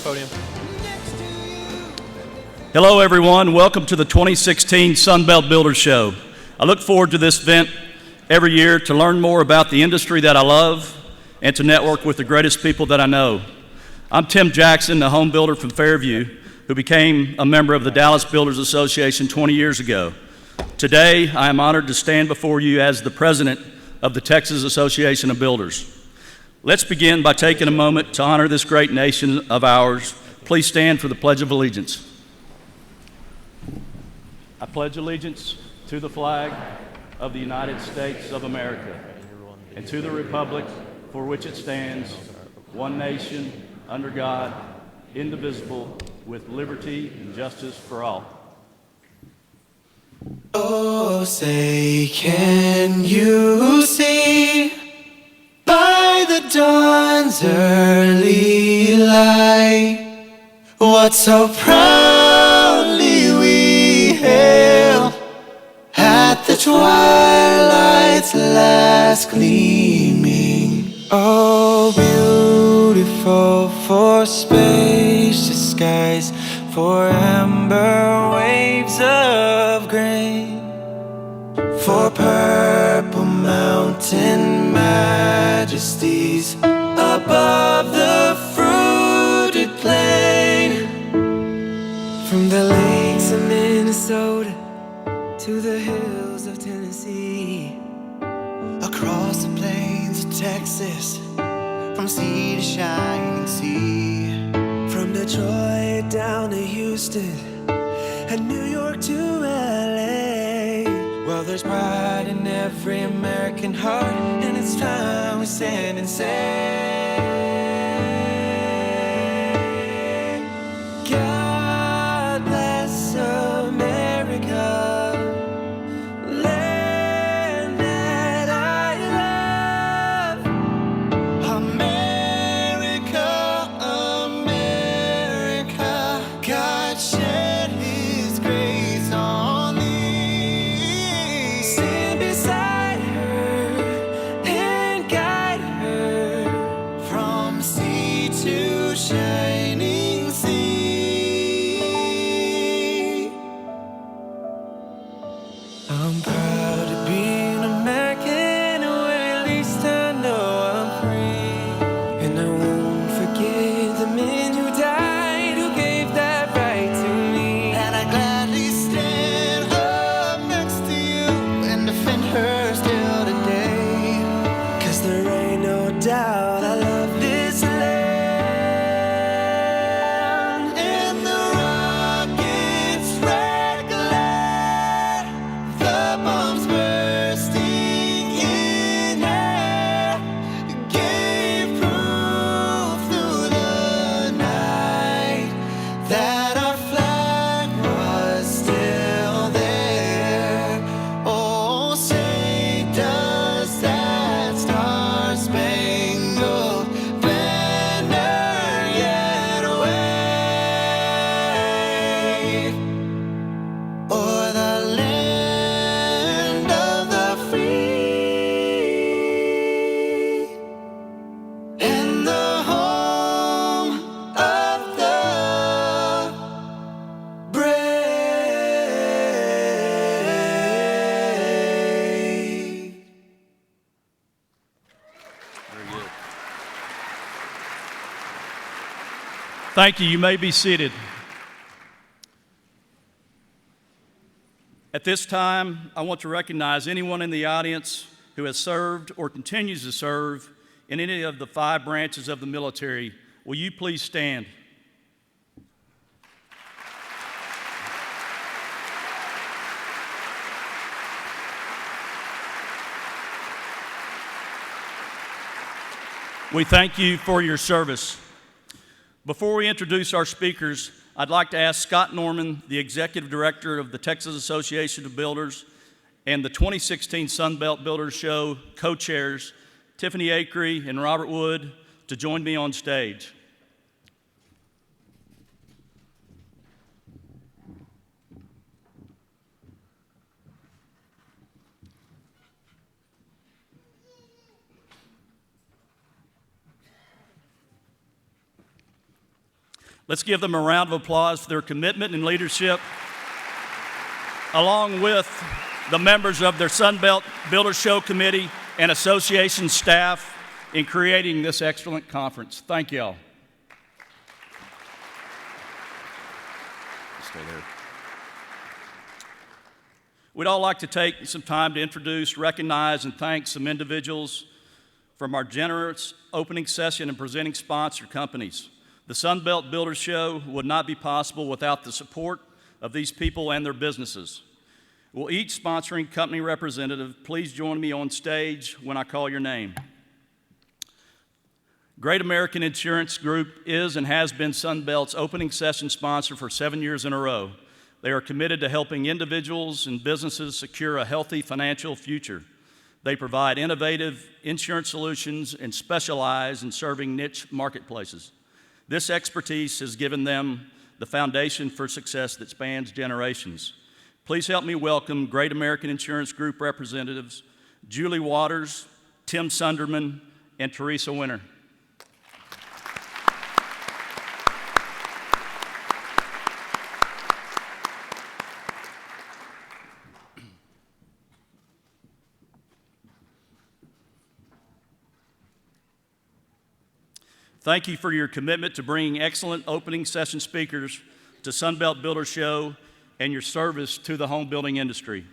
Podium. Hello, everyone. Welcome to the 2016 Sunbelt Builders Show. I look forward to this event every year to learn more about the industry that I love and to network with the greatest people that I know. I'm Tim Jackson, the home builder from Fairview, who became a member of the Dallas Builders Association 20 years ago. Today, I am honored to stand before you as the president of the Texas Association of Builders. Let's begin by taking a moment to honor this great nation of ours. Please stand for the Pledge of Allegiance. I pledge allegiance to the flag of the United States of America and to the republic for which it stands, one nation, under God, indivisible, with liberty and justice for all. Oh, say, can you see by the dawn's early light what so proudly we hailed at the twilight's last gleaming? Oh, beautiful for spacious skies, for amber waves of grain, for purple mountain majesties above the fruited plain. From the lakes of Minnesota to the hills of Tennessee, across the plains of Texas, from sea to shining sea, from Detroit down to Houston and New York to LA. Well, there's pride in every American heart, and it's time we stand and say, God bless America, land that I love. America, America, God shed His grace on thee. Stand beside her and guide her from sea to shining sea. I'm proud to be an American, or at least I know I'm free. And I won't forget the men who died, who gave that right to me. And I gladly stand up next to you and defend her still today. 'Cause there ain't no doubt I love this land. And the rockets red glare, the bombs bursting in air, gave proof through the night that our flag was still there. Oh, say does that star-spangled banner yet wave o'er the land of the free and the home of the brave. Thank you. You may be seated. At this time, I want to recognize anyone in the audience who has served or continues to serve in any of the 5 branches of the military. Will you please stand? We thank you for your service. Before we introduce our speakers, I'd like to ask Scott Norman, the Executive Director of the Texas Association of Builders and the 2016 Sunbelt Builders Show co-chairs, Tiffany Akery and Robert Wood, to join me on stage. Let's give them a round of applause for their commitment and leadership, along with the members of their Sunbelt Builder Show Committee and association staff in creating this excellent conference. Thank y'all. Stay there. We'd all like to take some time to introduce, recognize, and thank some individuals from our generous opening session and presenting sponsor companies. The Sunbelt Builder Show would not be possible without the support of these people and their businesses. Will each sponsoring company representative please join me on stage when I call your name? Great American Insurance Group is and has been Sunbelt's opening session sponsor for 7 years in a row. They are committed to helping individuals and businesses secure a healthy financial future. They provide innovative insurance solutions and specialize in serving niche marketplaces. This expertise has given them the foundation for success that spans generations. Please help me welcome Great American Insurance Group representatives Julie Waters, Tim Sunderman, and Teresa Winter. Thank you for your commitment to bringing excellent opening session speakers to Sunbelt Builder Show and your service to the home building industry.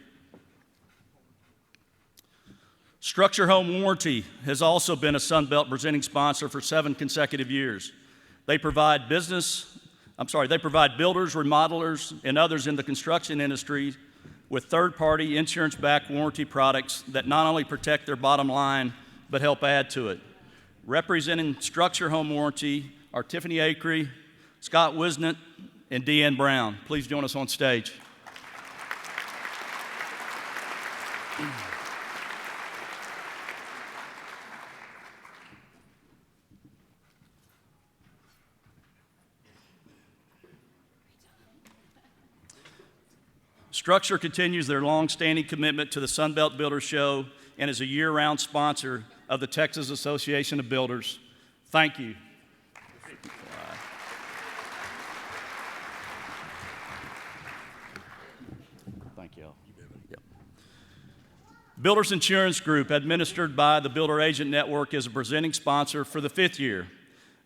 Structure Home Warranty has also been a Sunbelt presenting sponsor for 7 consecutive years. They provide builders, remodelers, and others in the construction industry with third-party insurance-backed warranty products that not only protect their bottom line, but help add to it. Representing Structure Home Warranty are Tiffany Acree, Scott Wisnett, and Deanne Brown. Please join us on stage. Structure continues their long-standing commitment to the Sunbelt Builder Show and is a year-round sponsor of the Texas Association of Builders. Thank you. Thank you all. Yep. Builders Insurance Group, administered by the Builder Agent Network, is a presenting sponsor for the 5th year.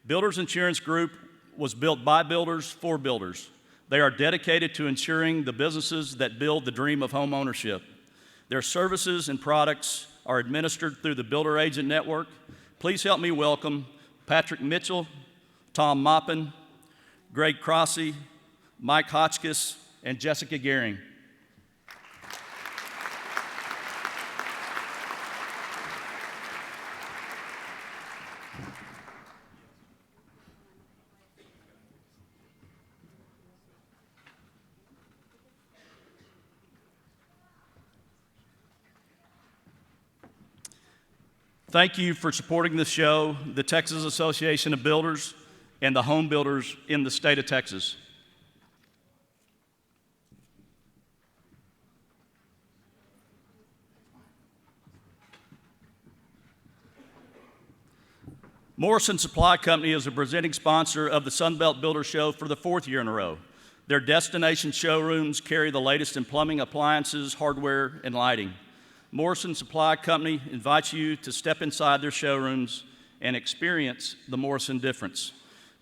Builders Insurance Group was built by builders for builders. They are dedicated to ensuring the businesses that build the dream of home ownership. Their services and products are administered through the Builder Agent Network. Please help me welcome Patrick Mitchell, Tom Moppin, Greg Crossy, Mike Hotchkiss, and Jessica Gehring. Thank you for supporting the show, the Texas Association of Builders, and the home builders in the state of Texas. Morrison Supply Company is a presenting sponsor of the Sunbelt Builder Show for the 4th year in a row. Their destination showrooms carry the latest in plumbing, appliances, hardware, and lighting. Morrison Supply Company invites you to step inside their showrooms and experience the Morrison difference.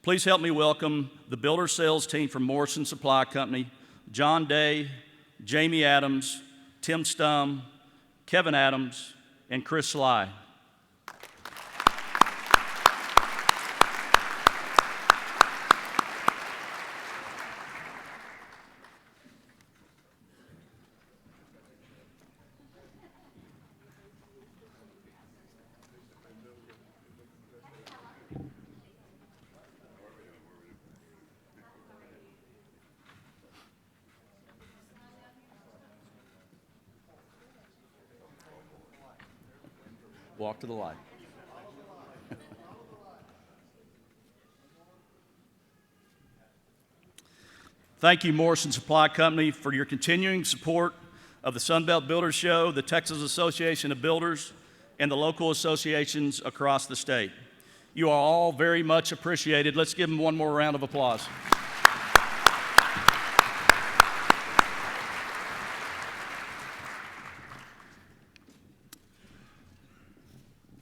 Please help me welcome the builder sales team from Morrison Supply Company, John Day, Jamie Adams, Tim Stum, Kevin Adams, and Chris Sly. Walk to the light. Thank you, Morrison Supply Company, for your continuing support of the Sunbelt Builder Show, the Texas Association of Builders, and the local associations across the state. You are all very much appreciated. Let's give them one more round of applause.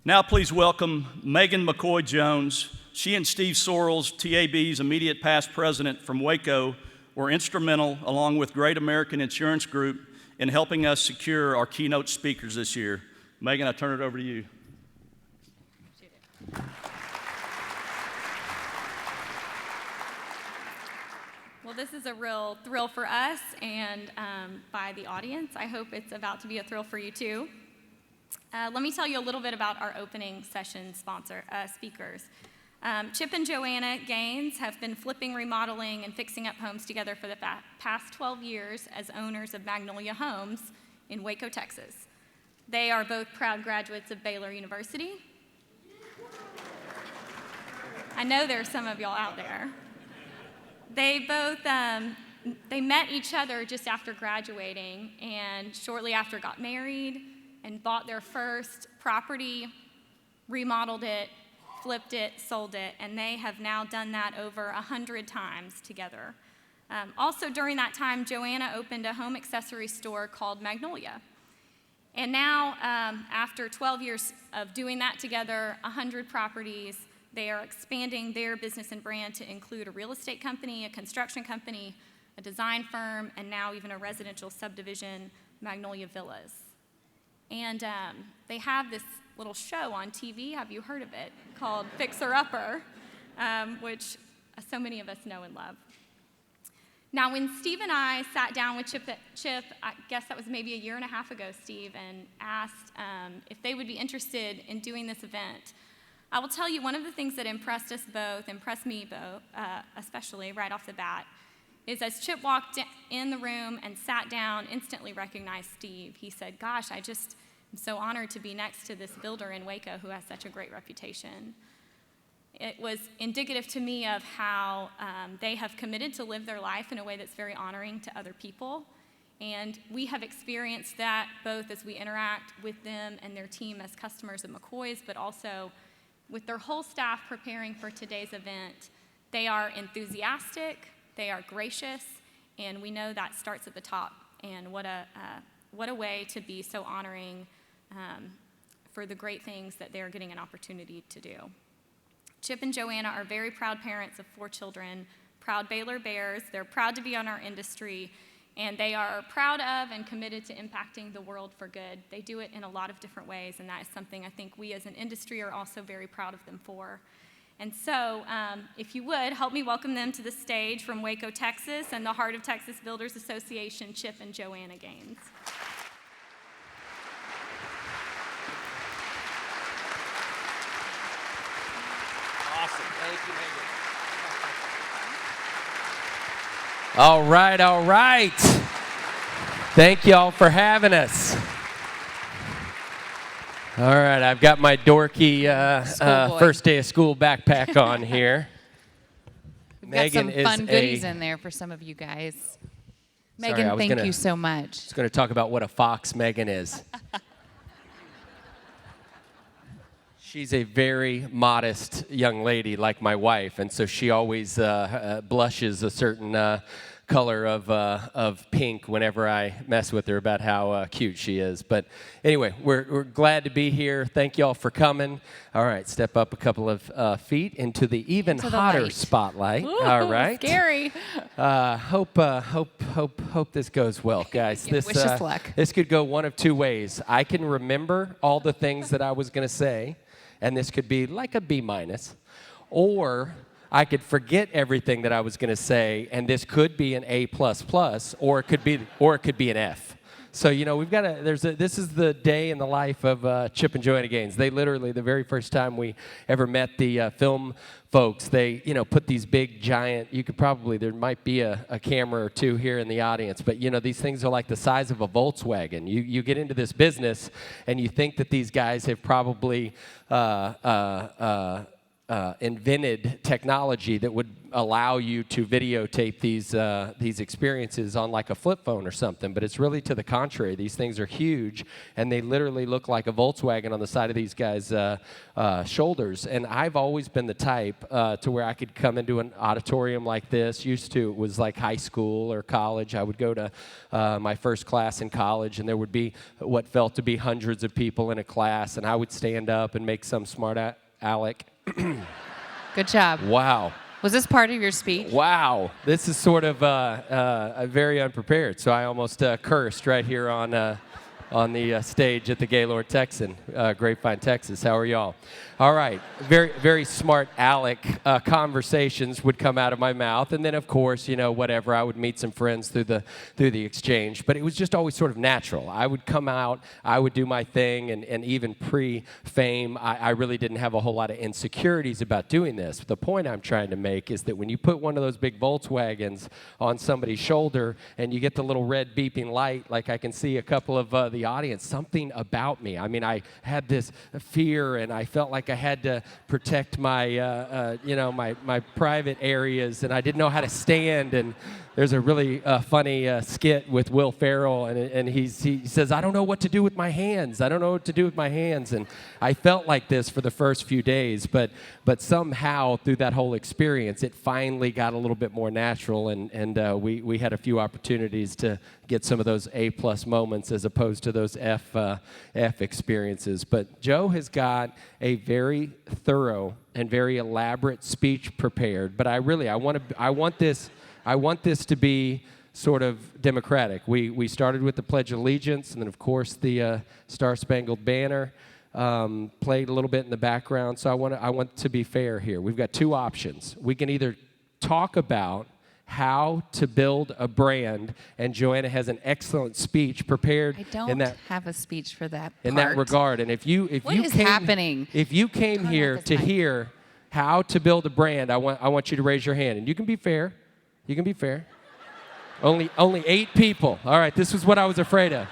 Now please welcome Megan McCoy Jones. She and Steve Sorrells, TAB's immediate past president from Waco, were instrumental, along with Great American Insurance Group, in helping us secure our keynote speakers this year. Megan, I turn it over to you. Well, this is a real thrill for us and by the audience. I hope it's about to be a thrill for you too. Let me tell you a little bit about our opening session speakers. Chip and Joanna Gaines have been flipping, remodeling, and fixing up homes together for the past 12 years as owners of Magnolia Homes in Waco, Texas. They are both proud graduates of Baylor University. I know there's some of y'all out there. They both, they met each other just after graduating, and shortly after got married and bought their first property, remodeled it, flipped it, sold it, and they have now done that over 100 times together. Also during that time, Joanna opened a home accessory store called Magnolia. And now, after 12 years of doing that together, 100 properties, they are expanding their business and brand to include a real estate company, a construction company, a design firm, and now even a residential subdivision, Magnolia Villas. And they have this little show on TV, have you heard of it, called Fixer Upper, which so many of us know and love. Now, when Steve and I sat down with Chip, I guess that was maybe a year and a half ago, Steve, and asked if they would be interested in doing this event, I will tell you one of the things that impressed me both, especially right off the bat, is as Chip walked in the room and sat down, instantly recognized Steve. He said, "Gosh, I just am so honored to be next to this builder in Waco who has such a great reputation." It was indicative to me of how they have committed to live their life in a way that's very honoring to other people. And we have experienced that both as we interact with them and their team as customers of McCoy's, but also with their whole staff preparing for today's event. They are enthusiastic, they are gracious, and we know that starts at the top. And what a way to be so honoring for the great things that they're getting an opportunity to do. Chip and Joanna are very proud parents of 4 children, proud Baylor Bears. They're proud to be on our industry, and they are proud of and committed to impacting the world for good. They do it in a lot of different ways, and that is something I think we as an industry are also very proud of them for. And so, if you would, help me welcome them to the stage from Waco, Texas, and the Heart of Texas Builders Association, Chip and Joanna Gaines. Awesome. Thank you, Megan. All right, all right. Thank y'all for having us. All right, I've got my dorky first day of school backpack on here. We've got some fun goodies in there for some of you guys. Megan, thank you so much. I was going to talk about what a fox Megan is. She's a very modest young lady like my wife, and so she always blushes a certain color of pink whenever I mess with her about how cute she is. But anyway, we're glad to be here. Thank y'all for coming. All right, step up a couple of feet into the even hotter spotlight. Ooh, all right. Scary. Hope this goes well, guys. Wish us luck. This could go one of two ways. I can remember all the things that I was going to say, and this could be like a B-, or I could forget everything that I was going to say, and this could be an A++, or it could be an F. So we've got this is the day in the life of Chip and Joanna Gaines. They literally, the very first time we ever met the film folks, they put these big giant. There might be a camera or two here in the audience, but these things are like the size of a Volkswagen. You get into this business, and you think that these guys have probably invented technology that would allow you to videotape these experiences on like a flip phone or something, but it's really to the contrary. These things are huge, and they literally look like a Volkswagen on the side of these guys' shoulders. And I've always been the type to where I could come into an auditorium like this. Used to, it was like high school or college. I would go to my first class in college, and there would be what felt to be hundreds of people in a class, and I would stand up and make some smart aleck. Good job. Wow. Was this part of your speech? Wow. This is sort of very unprepared. So I almost cursed right here on the stage at the Gaylord Texan, Grapevine, Texas. How are y'all? All right. Very, very smart aleck conversations would come out of my mouth. And then, of course, whatever, I would meet some friends through the exchange. But it was just always sort of natural. I would come out, I would do my thing, and even pre-fame, I really didn't have a whole lot of insecurities about doing this. The point I'm trying to make is that when you put one of those big Volkswagens on somebody's shoulder and you get the little red beeping light, like I can see a couple of the audience, something about me. I mean, I had this fear, and I felt like I had to protect my, my private areas, and I didn't know how to stand. And there's a really funny skit with Will Ferrell, and he says, "I don't know what to do with my hands. I don't know what to do with my hands." And I felt like this for the first few days, but somehow through that whole experience, it finally got a little bit more natural, and we had a few opportunities to get some of those A+ moments as opposed to those F experiences. But Joe has got a very thorough and very elaborate speech prepared. But I want this to be sort of democratic. We started with the Pledge of Allegiance, and then of course the Star-Spangled Banner played a little bit in the background. So I want to be fair here. We've got two options. We can either talk about how to build a brand, and Joanna has an excellent speech prepared. I don't have a speech for that in that regard. And if you happening? If you came here to hear how to build a brand, I want you to raise your hand, and you can be fair. You can be fair. Only 8 people. All right, this is what I was afraid of.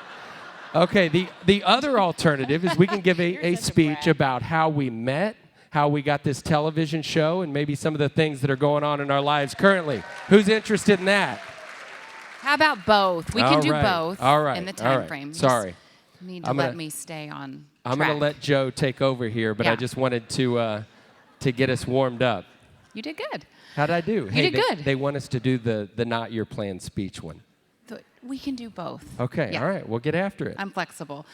Okay, the other alternative is we can give a speech about how we met, how we got this television show, and maybe some of the things that are going on in our lives currently. Who's interested in that? How about both? We can do both in the time frame. Sorry. You need to let me stay on track. I'm going to let Joe take over here, but I just wanted to get us warmed up. You did good. How'd I do? You did good. They want us to do the not your plan speech one. We can do both. Okay, all right. We'll get after it. I'm flexible.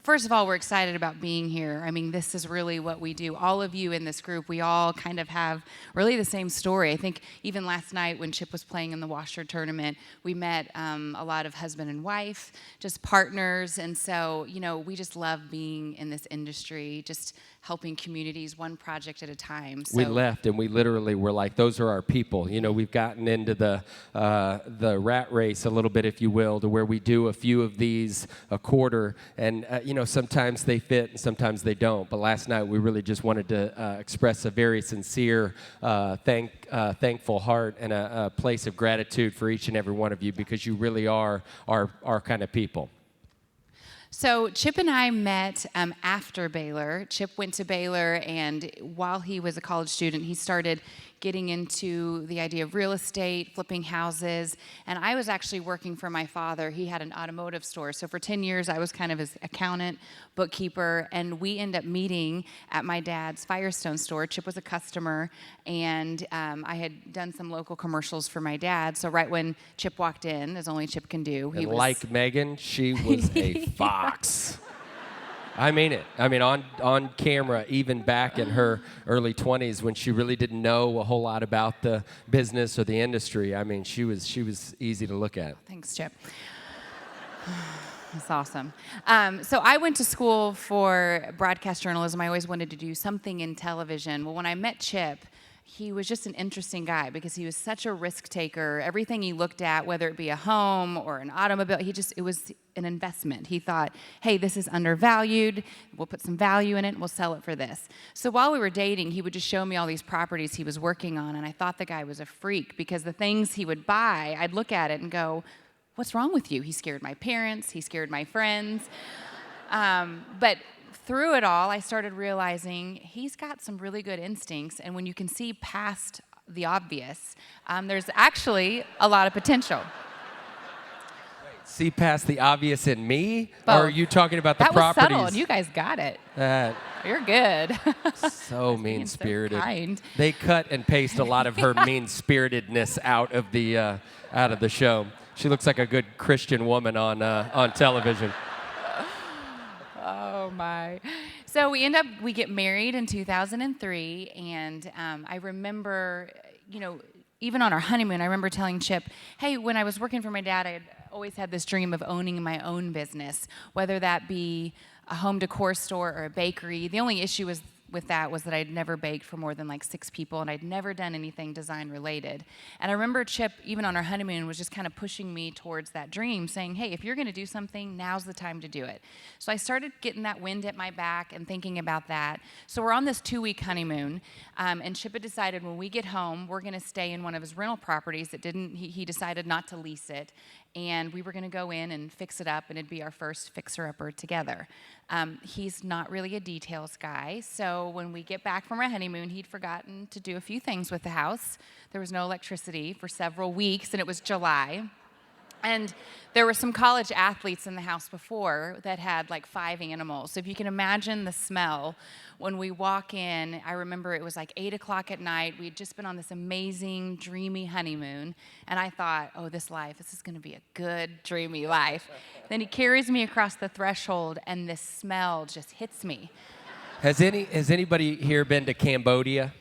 First of all, we're excited about being here. I mean, this is really what we do. All of you in this group, we all kind of have really the same story. I think even last night when Chip was playing in the Washer tournament, we met a lot of husband and wife, just partners. And so, we just love being in this industry, just helping communities one project at a time. So we left and we literally were like, those are our people. We've gotten into the rat race a little bit, if you will, to where we do a few of these a quarter, and sometimes they fit and sometimes they don't. But last night we really just wanted to express a very sincere, thankful heart and a place of gratitude for each and every one of you, because you really are our kind of people. So Chip and I met after Baylor. Chip went to Baylor, and while he was a college student, he started getting into the idea of real estate, flipping houses, and I was actually working for my father. He had an automotive store, so for 10 years I was kind of his accountant, bookkeeper, and we ended up meeting at my dad's Firestone store. Chip was a customer, and I had done some local commercials for my dad, so right when Chip walked in, as only Chip can do, he was... like Megan, she was a fox. I mean it. I mean, on camera, even back in her early 20s when she really didn't know a whole lot about the business or the industry, I mean, she was easy to look at. Thanks, Chip. That's awesome. So I went to school for broadcast journalism. I always wanted to do something in television. Well, when I met Chip, he was just an interesting guy because he was such a risk taker. Everything he looked at, whether it be a home or an automobile, it was an investment. He thought, hey, this is undervalued. We'll put some value in it and we'll sell it for this. So while we were dating, he would just show me all these properties he was working on, and I thought the guy was a freak because the things he would buy, I'd look at it and go, what's wrong with you? He scared my parents. He scared my friends. But through it all, I started realizing he's got some really good instincts, and when you can see past the obvious, there's actually a lot of potential. See past the obvious in me? Both. Or are you talking about the That was properties? subtle, and you guys got it. That You're good. so mean-spirited. kind. They cut and paste a lot of her mean-spiritedness out of the show. She looks like a good Christian woman on television. Oh my. So we get married in 2003, and I remember, even on our honeymoon, I remember telling Chip, hey, when I was working for my dad, I had always had this dream of owning my own business, whether that be a home decor store or a bakery. The only issue with that was that I'd never baked for more than like 6 people, and I'd never done anything design related. And I remember Chip, even on our honeymoon, was just kind of pushing me towards that dream, saying, hey, if you're going to do something, now's the time to do it. So I started getting that wind at my back and thinking about that. So we're on this 2-week honeymoon, and Chip had decided when we get home, we're going to stay in one of his rental properties that he decided not to lease it, and we were going to go in and fix it up, and it'd be our first fixer-upper together. He's not really a details guy, so when we get back from our honeymoon, he'd forgotten to do a few things with the house. There was no electricity for several weeks, and it was July. And there were some college athletes in the house before that had like 5 animals. So if you can imagine the smell, when we walk in, I remember it was like 8 o'clock at night. We had just been on this amazing, dreamy honeymoon. And I thought, oh, this is going to be a good, dreamy life. Then he carries me across the threshold, and this smell just hits me. Has anybody here been to Cambodia?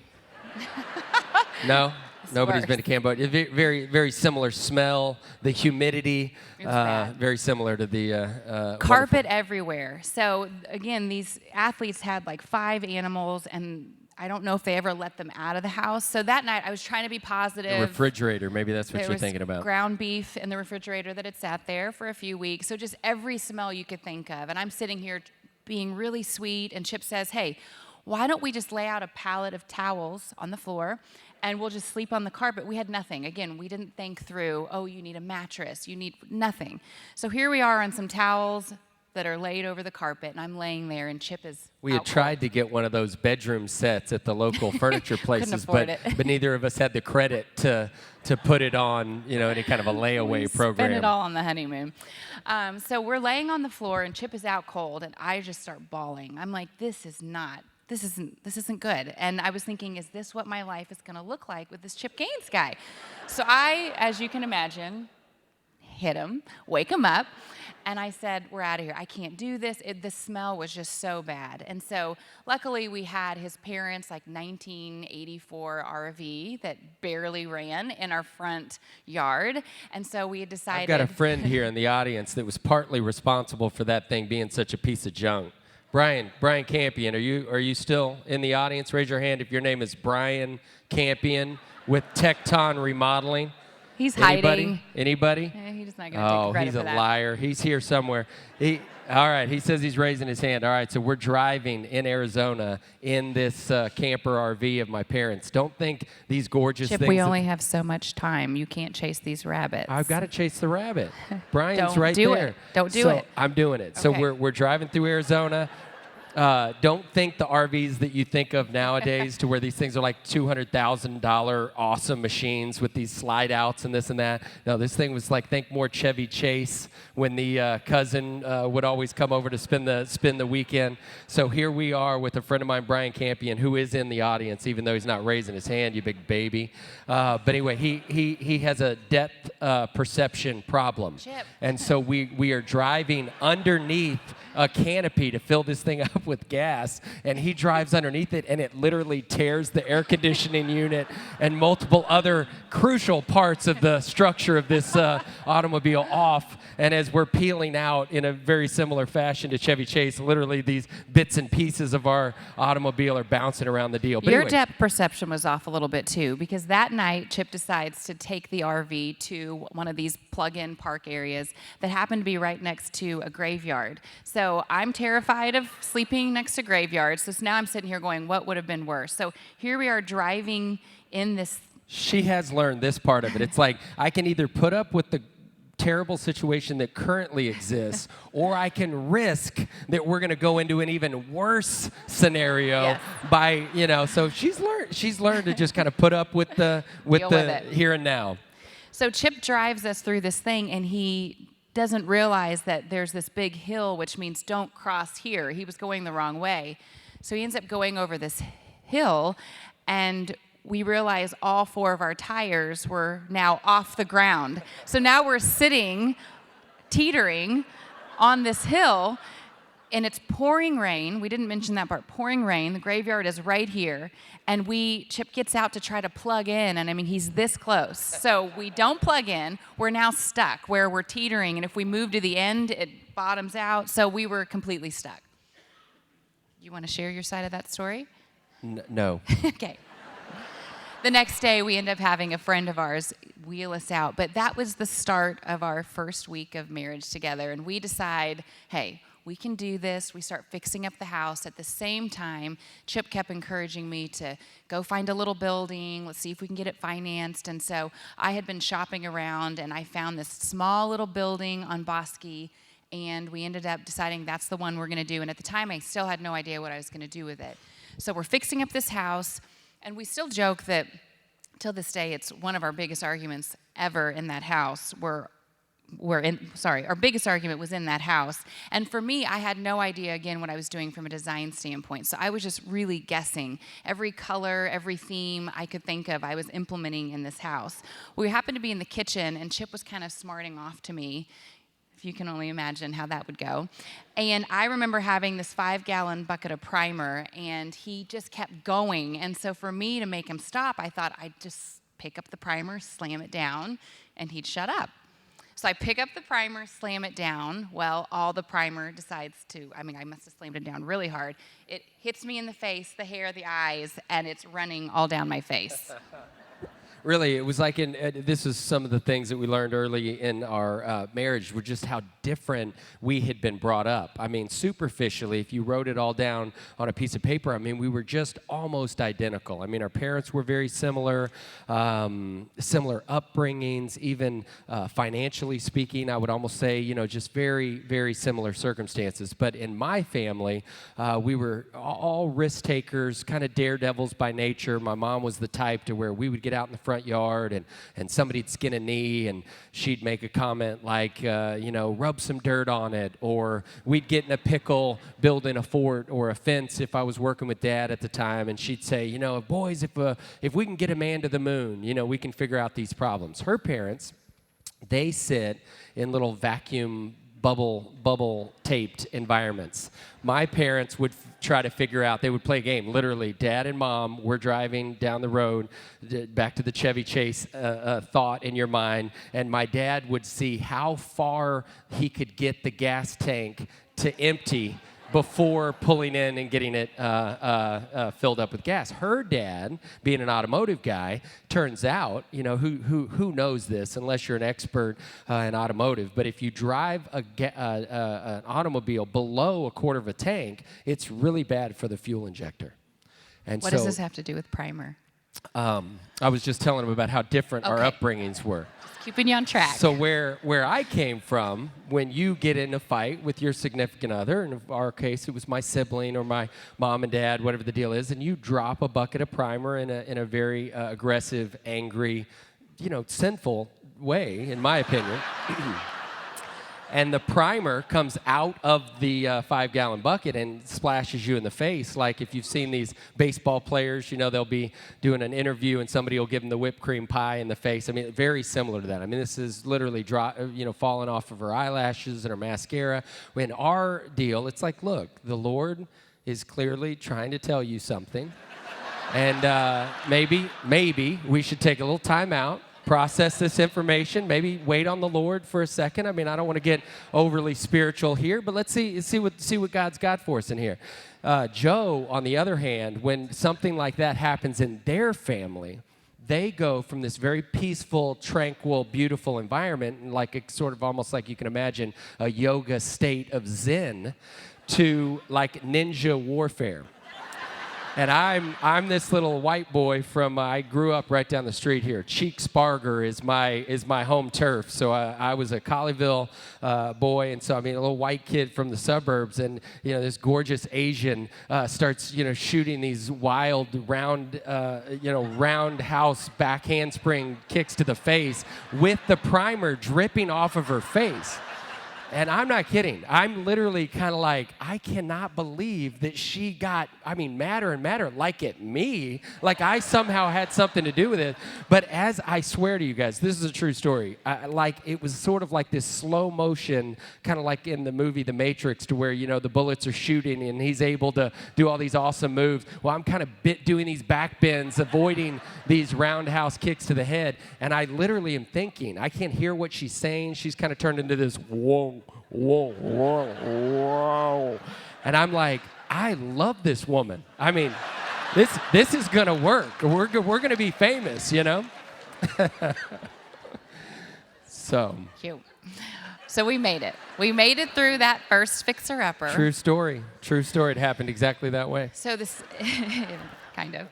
No? Nobody's been to Cambodia. Very, very similar smell. The humidity, very similar to the carpet everywhere. So again, these athletes had like 5 animals, and I don't know if they ever let them out of the house. So that night, I was trying to be positive. The refrigerator, maybe that's what There you're was thinking about. ground beef in the refrigerator that had sat there for a few weeks. So just every smell you could think of. And I'm sitting here being really sweet, and Chip says, hey, why don't we just lay out a pallet of towels on the floor, and we'll just sleep on the carpet? We had nothing. Again, we didn't think through, oh, you need a mattress, you need nothing. So here we are on some towels that are laid over the carpet, and I'm laying there, and Chip is We had tried to get one of those bedroom sets at the local furniture places, but neither of us had the credit to put it on, any kind of a layaway program. Spend it all on the honeymoon. So we're laying on the floor, and Chip is out cold, and I just start bawling. I'm like, this isn't good. And I was thinking, is this what my life is going to look like with this Chip Gaines guy? So I, as you can imagine, hit him, wake him up, and I said, we're out of here. I can't do this. The smell was just so bad. And so luckily we had his parents' 1984 RV that barely ran in our front yard. And so we had decided. I've got a friend here in the audience that was partly responsible for that thing being such a piece of junk. Brian Campion, are you still in the audience? Raise your hand if your name is Brian Campion with Tecton Remodeling. He's hiding. Anybody? Yeah, he's not going to take credit he's for a that. liar. He's here somewhere. All right, he says he's raising his hand. All right, so we're driving in Arizona in this camper RV of my parents. Don't think these gorgeous Chip, things. we only have so much time. You can't chase these rabbits. I've got to chase the rabbit. Brian's Don't right do there. it. Don't do it. I'm doing it. So Okay. we're driving through Arizona. Don't think the RVs that you think of nowadays to where these things are like $200,000 awesome machines with these slide outs and this and that. No, this thing was like, think more Chevy Chase when the cousin would always come over to spend the weekend. So here we are with a friend of mine, Brian Campion, who is in the audience, even though he's not raising his hand, you big baby. But anyway, he has a depth perception problem. Chip. And so we are driving underneath a canopy to fill this thing up with gas, and he drives underneath it, and it literally tears the air conditioning unit and multiple other crucial parts of the structure of this automobile off. And as we're peeling out in a very similar fashion to Chevy Chase, literally these bits and pieces of our automobile are bouncing around the deal. But Your anyway, depth perception was off a little bit too, because that night Chip decides to take the RV to one of these plug-in park areas that happened to be right next to a graveyard. So I'm terrified of sleeping next to graveyards. So now I'm sitting here going, what would have been worse? So here we are driving in this. she has learned this part of it. It's like I can either put up with the terrible situation that currently exists, or I can risk that we're going to go into an even worse scenario Yes. by, so she's learned to just kind of put up with the Deal with it. here and now. So Chip drives us through this thing, and he doesn't realize that there's this big hill, which means don't cross here. He was going the wrong way. So he ends up going over this hill, and we realize all 4 of our tires were now off the ground. So now we're sitting, teetering on this hill, and it's pouring rain. We didn't mention that part, pouring rain. The graveyard is right here. And Chip gets out to try to plug in, and I mean, he's this close. So we don't plug in. We're now stuck where we're teetering, and if we move to the end, it bottoms out. So we were completely stuck. You want to share your side of that story? No. Okay. The next day, we end up having a friend of ours wheel us out. But that was the start of our first week of marriage together. And we decide, hey, we can do this. We start fixing up the house. At the same time, Chip kept encouraging me to go find a little building. Let's see if we can get it financed. And so I had been shopping around, and I found this small little building on Bosque. And we ended up deciding that's the one we're going to do. And at the time, I still had no idea what I was going to do with it. So we're fixing up this house. And we still joke that, till this day, it's one of our biggest arguments ever in that house. Our biggest argument was in that house. And for me, I had no idea, again, what I was doing from a design standpoint. So I was just really guessing. Every color, every theme I could think of, I was implementing in this house. We happened to be in the kitchen, and Chip was kind of smarting off to me. If you can only imagine how that would go. And I remember having this 5-gallon bucket of primer, and he just kept going. And so for me to make him stop, I thought I'd just pick up the primer, slam it down, and he'd shut up. So I pick up the primer, slam it down. Well, all the primer decides to, I must have slammed it down really hard. It hits me in the face, the hair, the eyes, and it's running all down my face. Really, it was like this is some of the things that we learned early in our marriage were just how different we had been brought up. I mean, superficially, if you wrote it all down on a piece of paper, I mean, we were just almost identical. I mean, our parents were very similar, similar upbringings, even financially speaking, I would almost say, just very, very similar circumstances. But in my family, we were all risk takers, kind of daredevils by nature. My mom was the type to where we would get out in the front yard and somebody'd skin a knee and she'd make a comment like, rub some dirt on it, or we'd get in a pickle building a fort or a fence if I was working with Dad at the time, and she'd say, boys, if we can get a man to the moon, we can figure out these problems. Her parents, they sit in little vacuum bubble taped environments. My parents would try to figure out, they would play a game, literally. Dad and Mom were driving down the road, back to the Chevy Chase thought in your mind, and my dad would see how far he could get the gas tank to empty before pulling in and getting it filled up with gas. Her dad, being an automotive guy, turns out, who knows this unless you're an expert in automotive, but if you drive an automobile below a quarter of a tank, it's really bad for the fuel injector. And What does this have to do with primer? I was just telling him about how different our upbringings were. Keeping you on track. So where I came from, when you get in a fight with your significant other, in our case it was my sibling or my mom and dad, whatever the deal is, and you drop a bucket of primer in a very aggressive, angry, sinful way, in my opinion. And the primer comes out of the 5-gallon bucket and splashes you in the face. Like if you've seen these baseball players, they'll be doing an interview and somebody will give them the whipped cream pie in the face. I mean, very similar to that. I mean, this is literally falling off of her eyelashes and her mascara. In our deal, it's like, look, the Lord is clearly trying to tell you something. And maybe we should take a little time out, process this information, maybe wait on the Lord for a second. I mean, I don't want to get overly spiritual here, but let's see what God's got for us in here. Joe, on the other hand, when something like that happens in their family, they go from this very peaceful, tranquil, beautiful environment, like it's sort of almost like you can imagine a yoga state of Zen, to like ninja warfare. And I'm this little white boy from I grew up right down the street here. Cheek Sparger is my home turf. So I was a Colleyville boy, and so I mean a little white kid from the suburbs, and this gorgeous Asian starts shooting these wild roundhouse back handspring kicks to the face with the primer dripping off of her face. And I'm not kidding. I'm literally kind of like, I cannot believe that she got, madder and madder, like at me, like I somehow had something to do with it. But as I swear to you guys, this is a true story. It was sort of like this slow motion, kind of like in the movie The Matrix, to where, the bullets are shooting and he's able to do all these awesome moves. Well, I'm kind of doing these back bends, avoiding these roundhouse kicks to the head. And I literally am thinking, I can't hear what she's saying. She's kind of turned into this, whoa, whoa, whoa, whoa. And I'm like, I love this woman. I mean, this is going to work. We're going to be famous, So. Cute. So we made it. We made it through that first fixer-upper. True story. True story. It happened exactly that way. So this, kind of.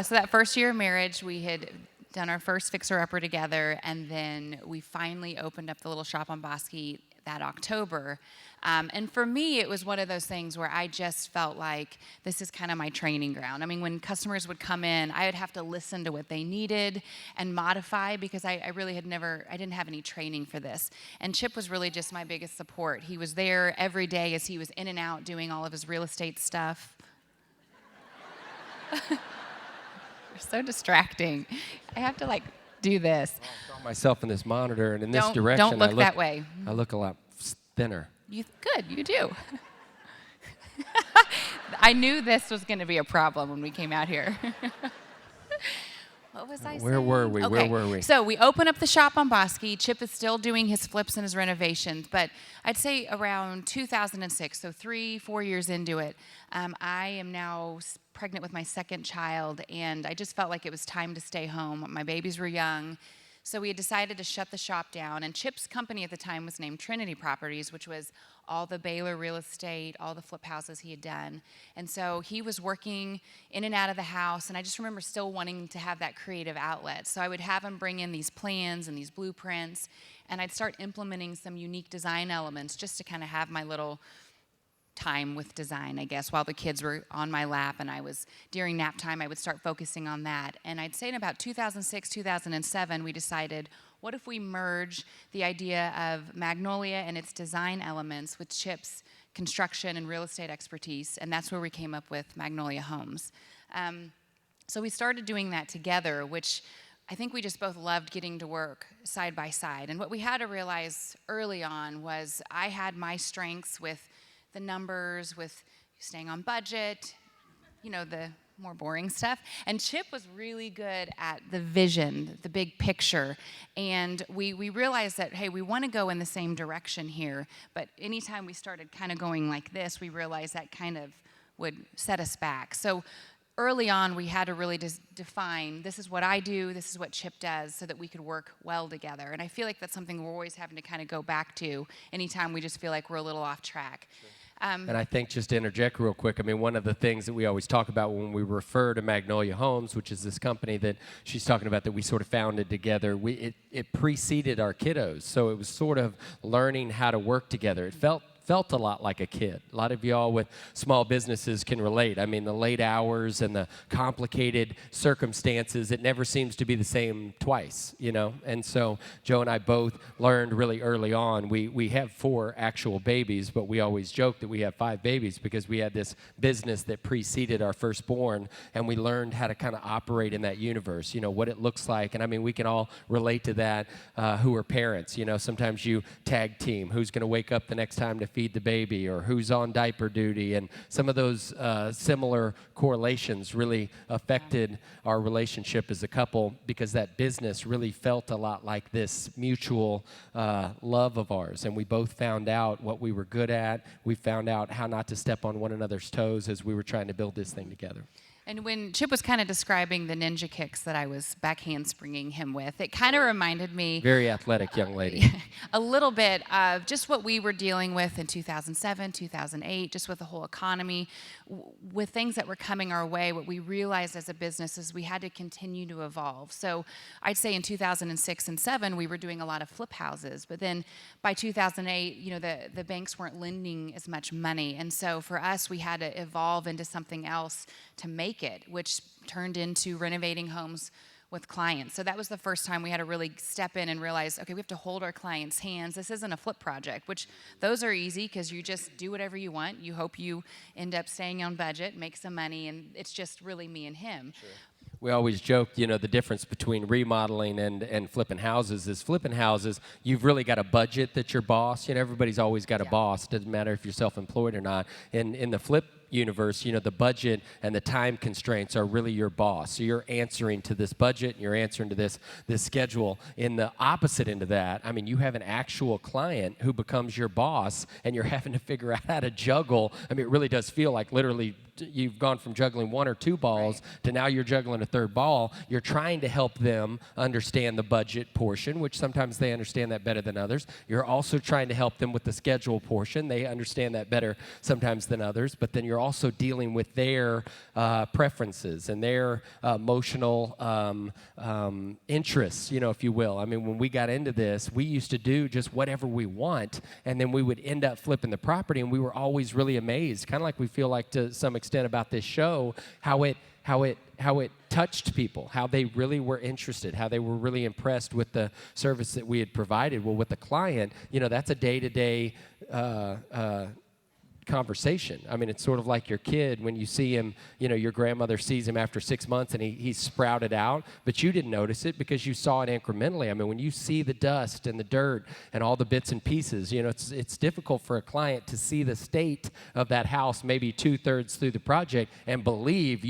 So that first year of marriage, we had done our first fixer-upper together, and then we finally opened up the little shop on Bosque that October. And for me, it was one of those things where I just felt like this is kind of my training ground. I mean, when customers would come in, I would have to listen to what they needed and modify, because I really I didn't have any training for this. And Chip was really just my biggest support. He was there every day as he was in and out doing all of his real estate stuff. You're so distracting. I have to do this. I saw myself in this monitor, and in this direction, Don't look that way. I look a lot thinner. Good, you do. I knew this was going to be a problem when we came out here. What was I saying? Where were we? Okay. Where were we? So we open up the shop on Bosque. Chip is still doing his flips and his renovations, but I'd say around 2006, so 3-4 years into it, I am now pregnant with my second child, and I just felt like it was time to stay home. My babies were young. So we had decided to shut the shop down, and Chip's company at the time was named Trinity Properties, which was all the Baylor real estate, all the flip houses he had done. And so he was working in and out of the house, and I just remember still wanting to have that creative outlet. So I would have him bring in these plans and these blueprints, and I'd start implementing some unique design elements just to kind of have my little time with design, I guess, while the kids were on my lap, and during nap time, I would start focusing on that. And I'd say in about 2006, 2007, we decided, what if we merge the idea of Magnolia and its design elements with Chip's construction and real estate expertise, and that's where we came up with Magnolia Homes. So we started doing that together, which I think we just both loved getting to work side by side. And what we had to realize early on was I had my strengths with the numbers, with staying on budget, the more boring stuff. And Chip was really good at the vision, the big picture. And we realized that, hey, we want to go in the same direction here. But anytime we started kind of going like this, we realized that kind of would set us back. So early on, we had to really define, this is what I do, this is what Chip does, so that we could work well together. And I feel like that's something we're always having to kind of go back to anytime we just feel like we're a little off track. Sure. And I think, just to interject real quick, one of the things that we always talk about when we refer to Magnolia Homes, which is this company that she's talking about that we sort of founded together, it preceded our kiddos. So it was sort of learning how to work together. It felt a lot like a kid. A lot of y'all with small businesses can relate. The late hours and the complicated circumstances, it never seems to be the same twice, And so Joe and I both learned really early on. We have 4 actual babies, but we always joke that we have 5 babies because we had this business that preceded our firstborn, and we learned how to kind of operate in that universe, what it looks like. And we can all relate to that who are parents. Sometimes you tag team who's going to wake up the next time to feed the baby, or who's on diaper duty, and some of those similar correlations really affected our relationship as a couple, because that business really felt a lot like this mutual love of ours, and we both found out what we were good at. We found out how not to step on one another's toes as we were trying to build this thing together. And when Chip was kind of describing the ninja kicks that I was back handspringing him with, it kind of reminded me Very athletic young lady. a little bit of just what we were dealing with in 2007, 2008, just with the whole economy, with things that were coming our way. What we realized as a business is we had to continue to evolve. So I'd say in 2006 and 7, we were doing a lot of flip houses. But then by 2008, the banks weren't lending as much money. And so for us, we had to evolve into something else to make it, which turned into renovating homes with clients. So that was the first time we had to really step in and realize, okay, we have to hold our clients' hands. This isn't a flip project, which those are easy because you just do whatever you want. You hope you end up staying on budget, make some money, and it's just really me and him. Sure. We always joke, the difference between remodeling and flipping houses is flipping houses, you've really got a budget that's your boss. Everybody's always got a boss. Doesn't matter if you're self-employed or not. In the flip universe, the budget and the time constraints are really your boss. So you're answering to this budget, and you're answering to this schedule. In the opposite end of that, you have an actual client who becomes your boss, and you're having to figure out how to juggle. It really does feel like literally you've gone from juggling 1 or 2 balls to now you're juggling a 3rd ball. You're trying to help them understand the budget portion, which sometimes they understand that better than others. You're also trying to help them with the schedule portion. They understand that better sometimes than others, but then you're also dealing with their preferences and their emotional interests, if you will. When we got into this, we used to do just whatever we want, and then we would end up flipping the property, and we were always really amazed, kind of like we feel like to some extent about this show, how it touched people, how they really were interested, how they were really impressed with the service that we had provided. Well, with the client, that's a day-to-day conversation. It's sort of like your kid when you see him, your grandmother sees him after 6 months and he's sprouted out, but you didn't notice it because you saw it incrementally. When you see the dust and the dirt and all the bits and pieces, it's difficult for a client to see the state of that house maybe 2/3 through the project and believe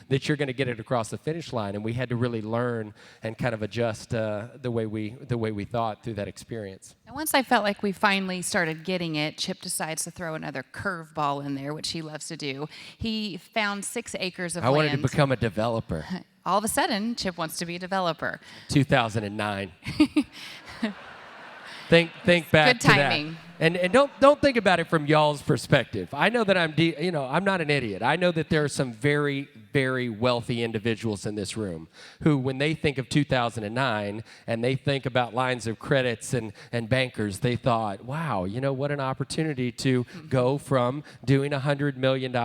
that you're going to get it across the finish line. And we had to really learn and kind of adjust the way we thought through that experience. And once I felt like we finally started getting it, Chip decides to throw another curveball in there, which he loves to do. He found 6 acres of land. I wanted to become a developer. All of a sudden, Chip wants to be a developer. 2009. Think back good to that. timing. And don't think about it from y'all's perspective. I know that I'm not an idiot. I know that there are some very, very wealthy individuals in this room who, when they think of 2009 and they think about lines of credits and bankers, they thought, wow, what an opportunity to go from doing $100 million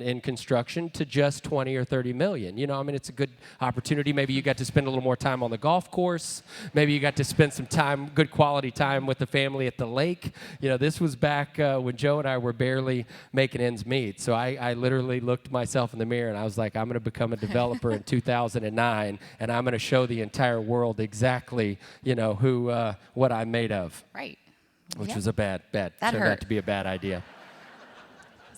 in construction to just 20 or 30 million. It's a good opportunity. Maybe you got to spend a little more time on the golf course. Maybe you got to spend some time, good quality time with the family at the lake. This was back when Joe and I were barely making ends meet. So I literally looked myself in the mirror and I was like, I'm going to become a developer in 2009, and I'm going to show the entire world exactly, what I'm made of. Right. Which was a bad That turned hurt. out to be a bad idea.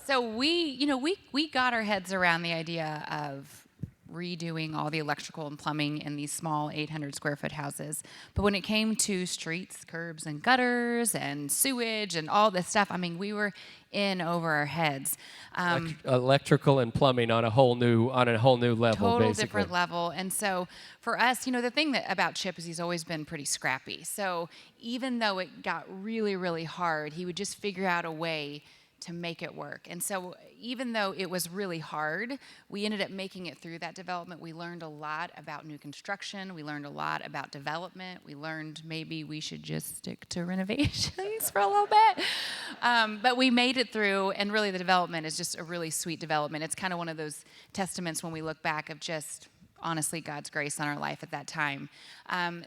So we got our heads around the idea of redoing all the electrical and plumbing in these small 800 square foot houses. But when it came to streets, curbs and gutters and sewage and all this stuff, we were in over our heads. Electrical and plumbing on a whole new level, Total basically. different level. And so for us, the thing about Chip is he's always been pretty scrappy. So even though it got really, really hard, he would just figure out a way to make it work. And so even though it was really hard, we ended up making it through that development. We learned a lot about new construction. We learned a lot about development. We learned maybe we should just stick to renovations for a little bit. But we made it through, and really the development is just a really sweet development. It's kind of one of those testaments when we look back of just honestly God's grace on our life at that time.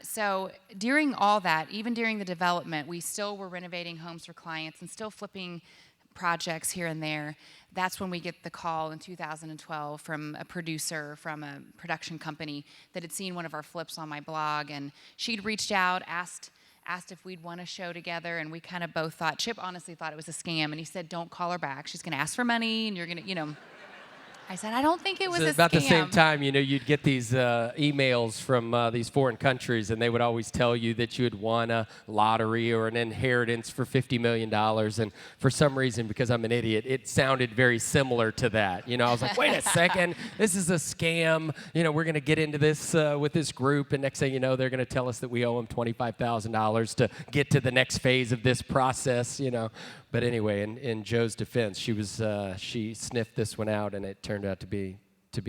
So during all that, even during the development, we still were renovating homes for clients and still flipping projects here and there. That's when we get the call in 2012 from a producer from a production company that had seen one of our flips on my blog, and she'd reached out, asked if we'd want a show together, and we kind of both thought, Chip honestly thought it was a scam, and he said, don't call her back. She's going to ask for money, and you're going to, I said, I don't think it was So a about scam. the same time, you'd get these emails from these foreign countries, and they would always tell you that you had won a lottery or an inheritance for $50 million. And for some reason, because I'm an idiot, it sounded very similar to that. I was like, wait a second, this is a scam. We're going to get into this with this group, and next thing you know, they're going to tell us that we owe them $25,000 to get to the next phase of this process. But anyway, in Joe's defense, she sniffed this one out, and it turned out to be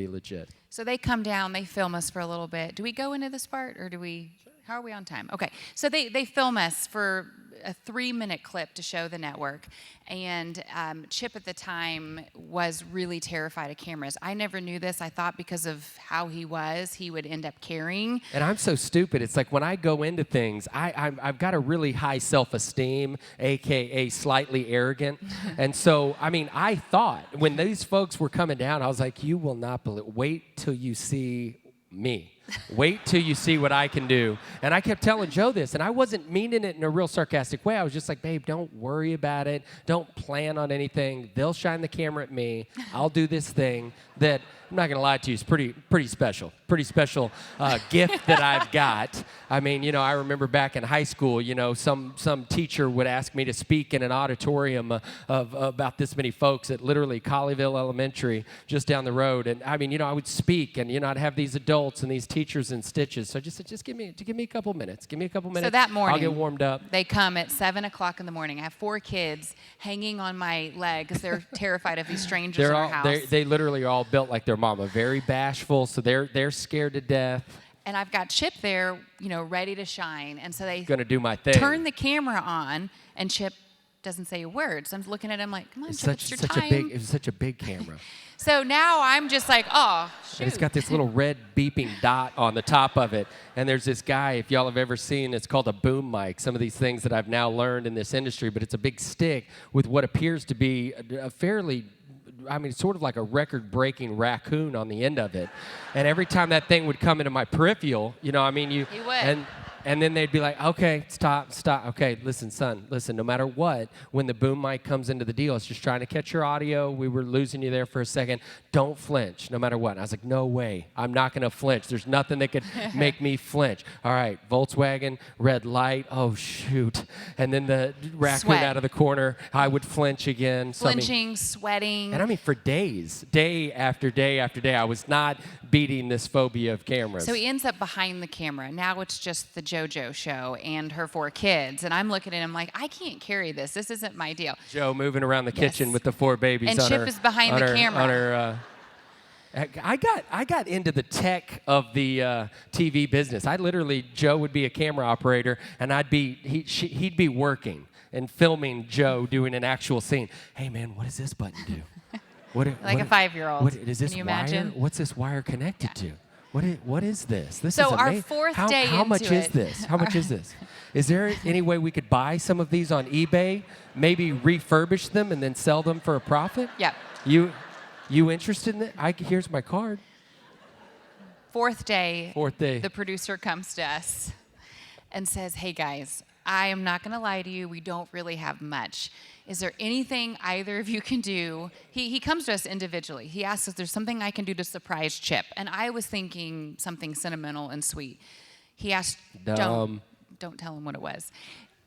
legit. So they come down, they film us for a little bit. Do we go into this part, or how are we on time? Okay, so they film us for a 3-minute clip to show the network. And Chip at the time was really terrified of cameras. I never knew this. I thought because of how he would end up carrying. And I'm so stupid. It's like when I go into things, I've got a really high self-esteem, AKA slightly arrogant. And so, I thought when these folks were coming down, I was like, you will not believe, wait till you see me. Wait till you see what I can do. And I kept telling Joe this, and I wasn't meaning it in a real sarcastic way. I was just like, babe, don't worry about it. Don't plan on anything. They'll shine the camera at me. I'll do this thing that, I'm not going to lie to you, is pretty special. Pretty special gift that I've got. I remember back in high school, some teacher would ask me to speak in an auditorium of about this many folks at literally Colleyville Elementary, just down the road. And I would speak, and I'd have these adults and these teachers in stitches. So I just said, give me a couple minutes. Give me a couple minutes. So that morning, I'll get warmed up. They come at 7 o'clock in the morning. I have 4 kids hanging on my leg because they're terrified of these strangers in our house. They literally are all built like their mama, very bashful. So they're scared to death. And I've got Chip there, ready to shine. And so they gonna do my thing. Turn the camera on, and Chip doesn't say a word. So I'm looking at him like, come on, Chip, it's your time. It was such a big camera. So now I'm just like, oh, shoot. And it's got this little red beeping dot on the top of it. And there's this guy, if y'all have ever seen, it's called a boom mic. Some of these things that I've now learned in this industry, but it's a big stick with what appears to be a fairly, sort of like a record-breaking raccoon on the end of it. And every time that thing would come into my peripheral, He would. And then they'd be like, okay, stop. Okay, listen, son, no matter what, when the boom mic comes into the deal, it's just trying to catch your audio. We were losing you there for a second. Don't flinch, no matter what. And I was like, no way. I'm not going to flinch. There's nothing that could make me flinch. All right, Volkswagen, red light. Oh, shoot. And then the raccoon Sweat. out of the corner, I would flinch again. So, Flinching, sweating. And for days, day after day after day, I was not beating this phobia of cameras. So he ends up behind the camera. Now it's just the JoJo show and her 4 kids. And I'm looking at him like, I can't carry this. This isn't my deal. Joe moving around the kitchen with the 4 babies And on Chip her, is behind the camera. I got into the tech of the TV business. Joe would be a camera operator, and he'd be working and filming Joe doing an actual scene. Hey man, what does this button do? Like a 5-year-old. What is this Can you wire? imagine? What's this wire connected to? What is this? This So is our amazing. 4th day How much into is it- this? How much is this? Is there any way we could buy some of these on eBay, maybe refurbish them and then sell them for a profit? Yep. You interested in it? Here's my card. 4th day, The the producer comes to us and says, hey guys, I am not going to lie to you. We don't really have much. Is there anything either of you can do? He comes to us individually. He asks if there's something I can do to surprise Chip. And I was thinking something sentimental and sweet. He asked, don't tell him what it was.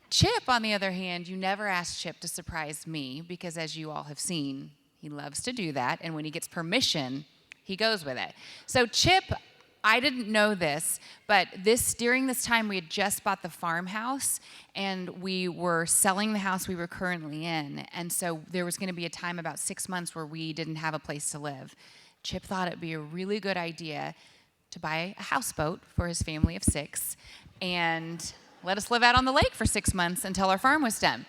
Chip, on the other hand, you never ask Chip to surprise me because, as you all have seen, he loves to do that. And when he gets permission, he goes with it. So Chip, I didn't know this, but during this time, we had just bought the farmhouse, and we were selling the house we were currently in. And so there was going to be a time, about 6 months, where we didn't have a place to live. Chip thought it'd be a really good idea to buy a houseboat for his family of 6 and let us live out on the lake for 6 months until our farm was done.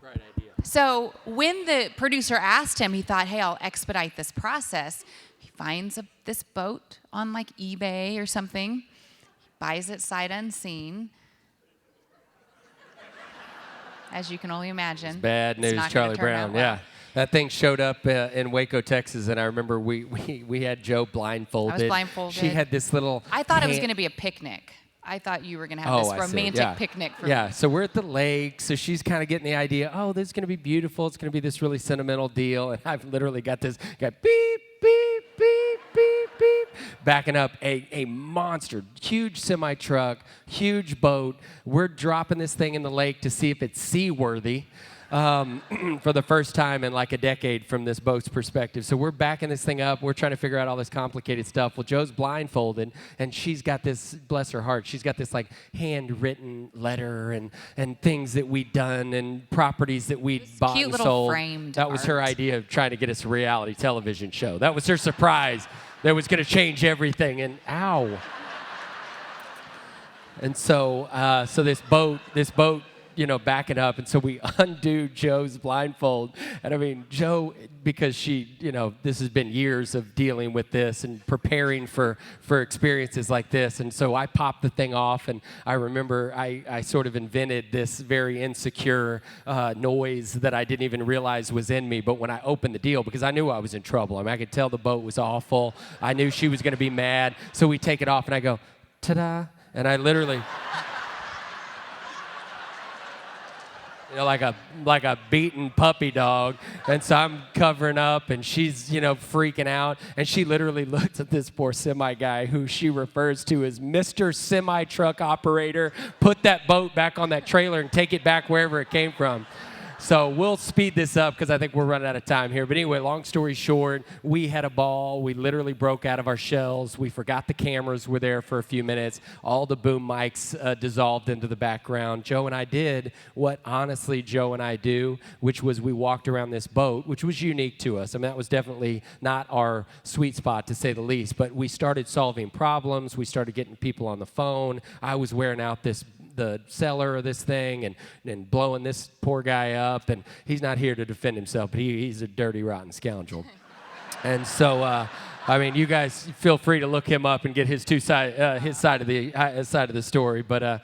Right idea. So when the producer asked him, he thought, hey, I'll expedite this process. He finds this boat on like eBay or something, buys it sight unseen. As you can only imagine. It's bad news, not gonna Charlie turn Brown. out well. Yeah. That thing showed up in Waco, Texas, and I remember we had Joe blindfolded. I was blindfolded. She had this little. I thought it was going to be a picnic. I thought you were going to have this romantic picnic for me. Yeah, so we're at the lake, so she's kind of getting the idea, oh, this is going to be beautiful. It's going to be this really sentimental deal. And I've literally got this beep, beep, backing up a monster, huge semi-truck, huge boat. We're dropping this thing in the lake to see if it's seaworthy. For the first time in like a decade from this boat's perspective. So we're backing this thing up. We're trying to figure out all this complicated stuff. Well, Joe's blindfolded, and she's got this, bless her heart, she's got this like handwritten letter and things that we'd done and properties that we'd bought cute and little sold. framed That was her art. idea of trying to get us a reality television show. That was her surprise that was going to change everything. And ow. And so, so this boat, backing up, and so we undo Joe's blindfold. And I mean, Joe, because she, this has been years of dealing with this and preparing for experiences like this. And so I popped the thing off, and I remember I sort of invented this very insecure noise that I didn't even realize was in me. But when I opened the deal, because I knew I was in trouble, I mean, I could tell the boat was awful. I knew she was going to be mad. So we take it off, and I go, ta-da, and I literally... like a beaten puppy dog. And so I'm covering up, and she's, freaking out. And she literally looks at this poor semi guy who she refers to as Mr. Semi-Truck Operator. Put that boat back on that trailer and take it back wherever it came from. So we'll speed this up because I think we're running out of time here. But anyway, long story short, we had a ball. We literally broke out of our shells. We forgot the cameras were there for a few minutes. All the boom mics dissolved into the background. Joe and I did what honestly Joe and I do, which was we walked around this boat, which was unique to us. I mean, that was definitely not our sweet spot, to say the least. But we started solving problems. We started getting people on the phone. I was wearing out the seller of this thing and blowing this poor guy up, and he's not here to defend himself, but he's a dirty, rotten scoundrel. And so, I mean, you guys feel free to look him up and get his side of the story. But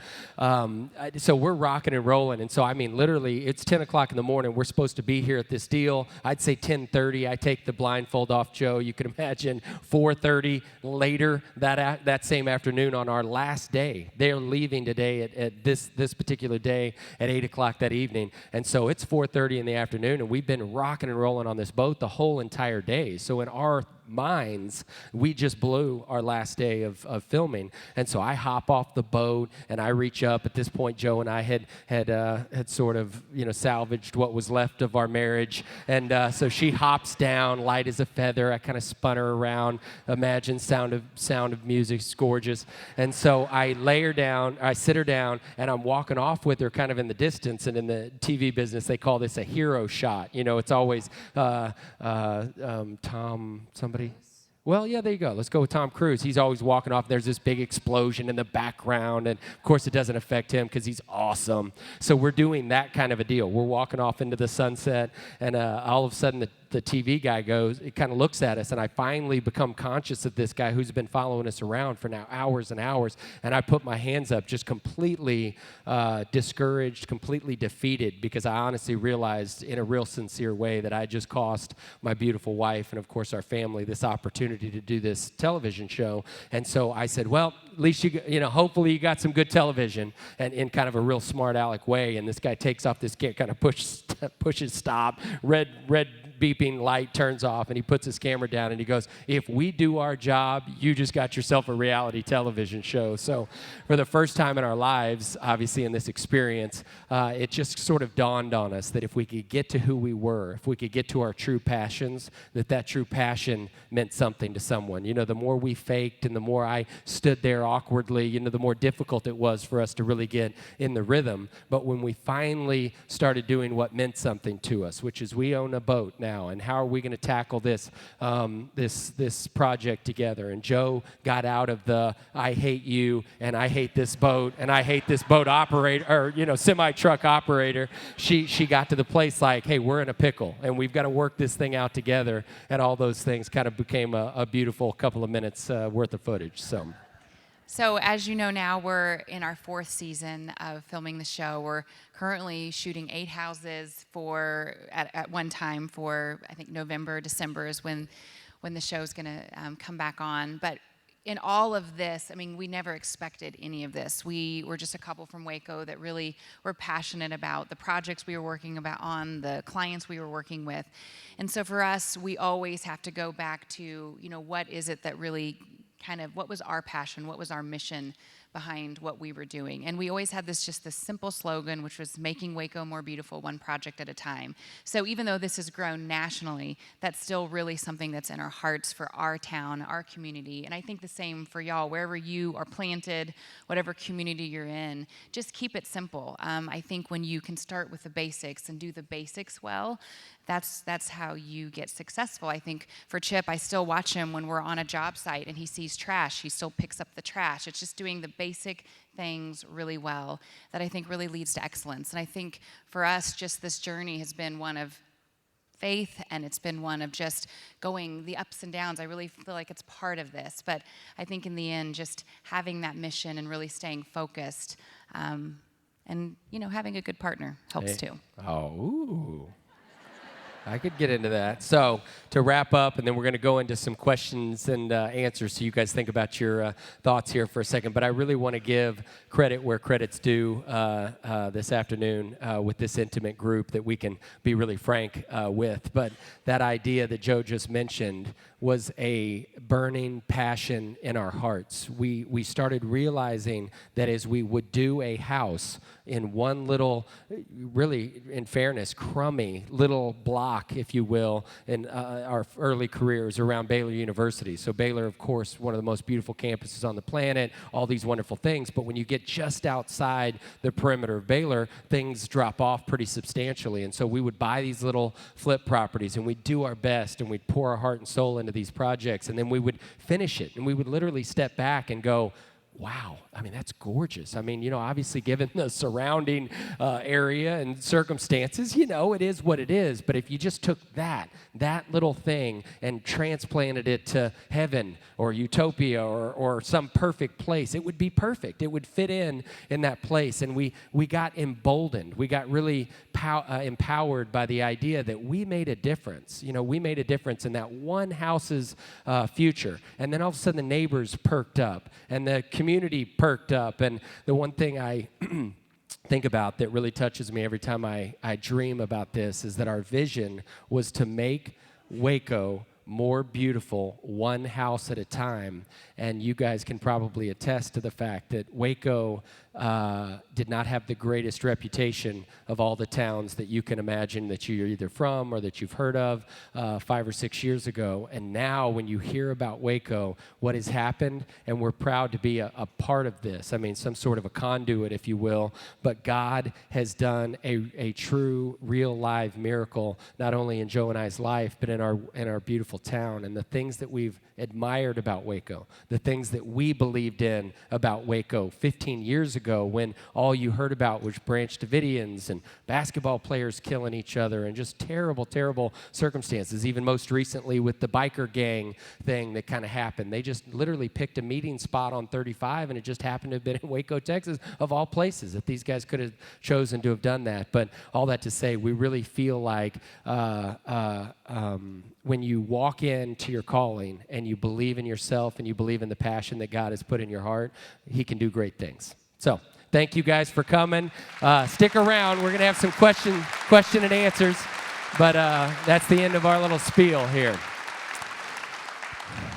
so we're rocking and rolling, and so I mean, literally, it's 10 o'clock in the morning. We're supposed to be here at this deal. I'd say 10:30. I take the blindfold off Joe. You can imagine 4:30 later that same afternoon on our last day. They're leaving today at this particular day at 8 o'clock that evening, and so it's 4:30 in the afternoon, and we've been rocking and rolling on this boat the whole entire day. So in our minds, we just blew our last day of filming. And so I hop off the boat and I reach up. At this point, Joe and I had sort of salvaged what was left of our marriage. And so she hops down, light as a feather. I kind of spun her around. Imagine sound of music, it's gorgeous. And so I lay her down, I sit her down, and I'm walking off with her kind of in the distance. And in the TV business, they call this a hero shot. It's always Tom somebody. Well, yeah, there you go. Let's go with Tom Cruise. He's always walking off. There's this big explosion in the background, and of course, it doesn't affect him because he's awesome. So we're doing that kind of a deal. We're walking off into the sunset, and all of a sudden, the TV guy goes, it kind of looks at us, and I finally become conscious of this guy who's been following us around for now hours and hours, and I put my hands up just completely discouraged, completely defeated, because I honestly realized in a real sincere way that I just cost my beautiful wife and, of course, our family this opportunity to do this television show. And so I said, well, at least hopefully you got some good television, and in kind of a real smart aleck way. And this guy takes off this gear, kind of pushes stop, red beeping light turns off, and he puts his camera down and he goes, if we do our job, you just got yourself a reality television show. So for the first time in our lives, obviously in this experience, it just sort of dawned on us that if we could get to who we were, if we could get to our true passions, that true passion meant something to someone. The more we faked and the more I stood there awkwardly, the more difficult it was for us to really get in the rhythm. But when we finally started doing what meant something to us, which is we own a boat now, and how are we going to tackle this this project together? And Joe got out of the I hate you and I hate this boat and I hate this boat operator or semi-truck operator. She got to the place like, hey, we're in a pickle and we've got to work this thing out together. And all those things kind of became a beautiful couple of minutes worth of footage. So as you know now, we're in our 4th season of filming the show. We're currently shooting 8 houses at one time for, I think, November, December is when the show's going to come back on. But in all of this, I mean, we never expected any of this. We were just a couple from Waco that really were passionate about the projects we were working on, the clients we were working with. And so for us, we always have to go back to, what is it that really kind of what was our passion, what was our mission behind what we were doing. And we always had this simple slogan, which was making Waco more beautiful, one project at a time. So even though this has grown nationally, that's still really something that's in our hearts for our town, our community. And I think the same for y'all, wherever you are planted, whatever community you're in, just keep it simple. I think when you can start with the basics and do the basics well, that's how you get successful. I think for Chip, I still watch him when we're on a job site and he sees trash, he still picks up the trash. It's just doing the basic things really well that I think really leads to excellence. And I think for us, just this journey has been one of faith, and it's been one of just going the ups and downs. I really feel like it's part of this, but I think in the end, just having that mission and really staying focused, and having a good partner helps too. Oh, ooh. I could get into that. So to wrap up, and then we're going to go into some questions and answers, so you guys think about your thoughts here for a second. But I really want to give credit where credit's due this afternoon with this intimate group that we can be really frank with. But that idea that Joe just mentioned was a burning passion in our hearts. We started realizing that as we would do a house in one little, really, in fairness, crummy little block, if you will, in our early careers around Baylor University. So Baylor, of course, one of the most beautiful campuses on the planet, all these wonderful things. But when you get just outside the perimeter of Baylor, things drop off pretty substantially. And so we would buy these little flip properties, and we'd do our best, and we'd pour our heart and soul into these projects, and then we would finish it, and we would literally step back and go, wow, I mean, that's gorgeous. I mean, obviously given the surrounding area and circumstances, it is what it is. But if you just took that little thing and transplanted it to heaven or utopia or some perfect place, it would be perfect. It would fit in that place. And we got emboldened. We got really empowered by the idea that we made a difference. We made a difference in that one house's future. And then all of a sudden the neighbors perked up and the community perked up. And the one thing I think about that really touches me every time I dream about this is that our vision was to make Waco more beautiful, one house at a time. And you guys can probably attest to the fact that Waco did not have the greatest reputation of all the towns that you can imagine that you're either from or that you've heard of 5 or 6 years ago. And now when you hear about Waco, what has happened, and we're proud to be a part of this. I mean, some sort of a conduit, if you will, but God has done a true, real, live miracle, not only in Joe and I's life, but in our beautiful town. And the things that we've admired about Waco, the things that we believed in about Waco 15 years ago when all you heard about was Branch Davidians and basketball players killing each other and just terrible, terrible circumstances. Even most recently with the biker gang thing that kind of happened. They just literally picked a meeting spot on 35, and it just happened to have been in Waco, Texas, of all places, that these guys could have chosen to have done that. But all that to say, we really feel like when you walk into your calling and you believe in yourself and you believe in the passion that God has put in your heart, He can do great things. So thank you guys for coming. Stick around. We're going to have some question and answers, but that's the end of our little spiel here.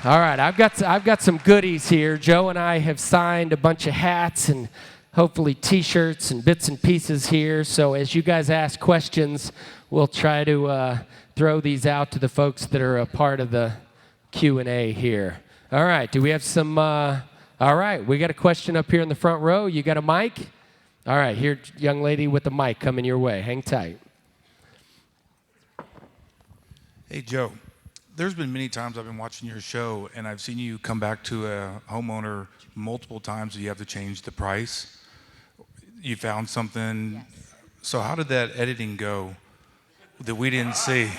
All right, I've got some goodies here. Joe and I have signed a bunch of hats and hopefully T-shirts and bits and pieces here. So as you guys ask questions, we'll try to throw these out to the folks that are a part of the Q&A here. All right, do we have some? All right, we got a question up here in the front row. You got a mic? All right, here, young lady with the mic coming your way. Hang tight. Hey, Joe. There's been many times I've been watching your show, and I've seen you come back to a homeowner multiple times and you have to change the price. You found something. Yes. So how did that editing go that we didn't see?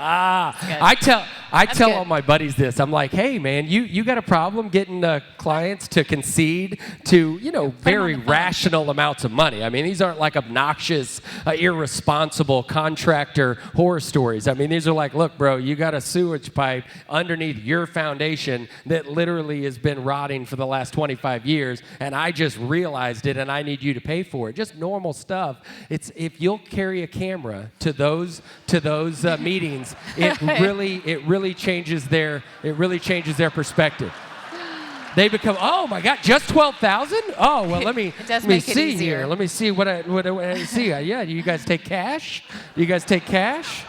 I tell all my buddies this. I'm like, hey, man, you got a problem getting clients to concede to, very rational amounts of money. I mean, these aren't like obnoxious, irresponsible contractor horror stories. I mean, these are like, look, bro, you got a sewage pipe underneath your foundation that literally has been rotting for the last 25 years, and I just realized it, and I need you to pay for it. Just normal stuff. It's if you'll carry a camera to those meetings, it really changes their perspective. They become, oh my God, just 12,000? Oh, well, let me, It does let me make it see easier. here. Let me see what I see. Yeah, do you guys take cash? Do you guys take cash?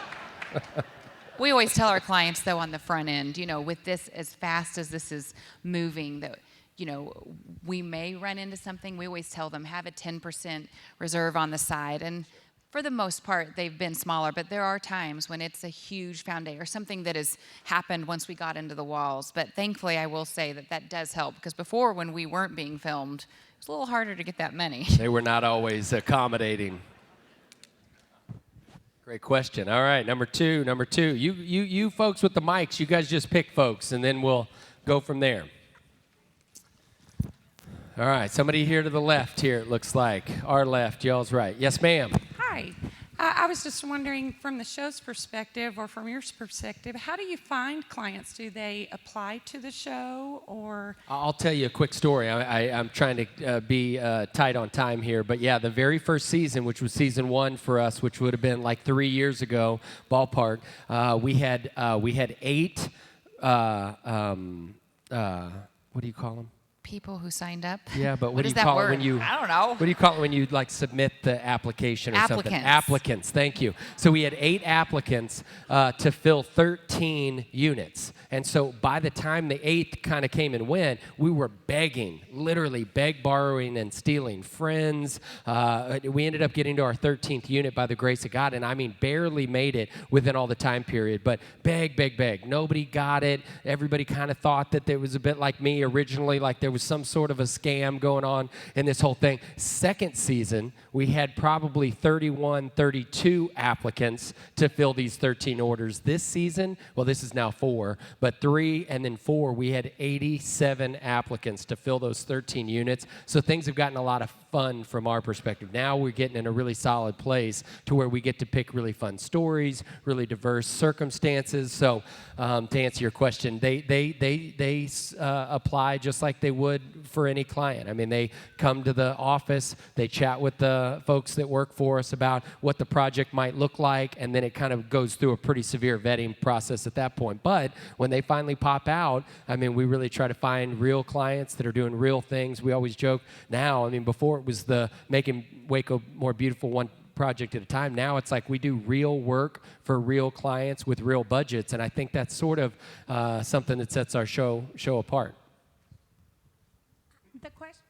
We always tell our clients, though, on the front end, with this, as fast as this is moving, that, we may run into something. We always tell them, have a 10% reserve on the side. And for the most part, they've been smaller, but there are times when it's a huge foundation or something that has happened once we got into the walls. But thankfully, I will say that does help, because before, when we weren't being filmed, it was a little harder to get that money. They were not always accommodating. Great question. All right, number two. You folks with the mics, you guys just pick folks, and then we'll go from there. All right, somebody here to the left here, it looks like. Our left, y'all's right. Yes, ma'am. Hi. I was just wondering, from the show's perspective or from your perspective, how do you find clients? Do they apply to the show, or? I'll tell you a quick story. I'm trying to be tight on time here. But yeah, the very first season, which was season 1 for us, which would have been like 3 years ago, ballpark, we had 8, what do you call them? People who signed up. Yeah, but what do you is that call word? it when you? I don't know. What do you call it when you submit the application or something? Applicants. Applicants. Thank you. So we had 8 applicants to fill 13 units, and so by the time the 8th kind of came and went, we were begging, literally borrowing, and stealing friends. We ended up getting to our 13th unit by the grace of God, and I mean barely made it within all the time period. But beg. Nobody got it. Everybody kind of thought that there was a bit like me originally, like there was some sort of a scam going on in this whole thing. Second season, we had probably 31, 32 applicants to fill these 13 orders. This season, well, this is now 4, but 3 and then 4, we had 87 applicants to fill those 13 units. So things have gotten a lot of fun from our perspective. Now we're getting in a really solid place to where we get to pick really fun stories, really diverse circumstances. So to answer your question, they apply just like they would for any client. I mean, they come to the office, they chat with the folks that work for us about what the project might look like, and then it kind of goes through a pretty severe vetting process at that point. But when they finally pop out, I mean, we really try to find real clients that are doing real things. We always joke now, I mean, before it was the making Waco more beautiful one project at a time. Now it's like we do real work for real clients with real budgets, and I think that's sort of something that sets our show apart. The question?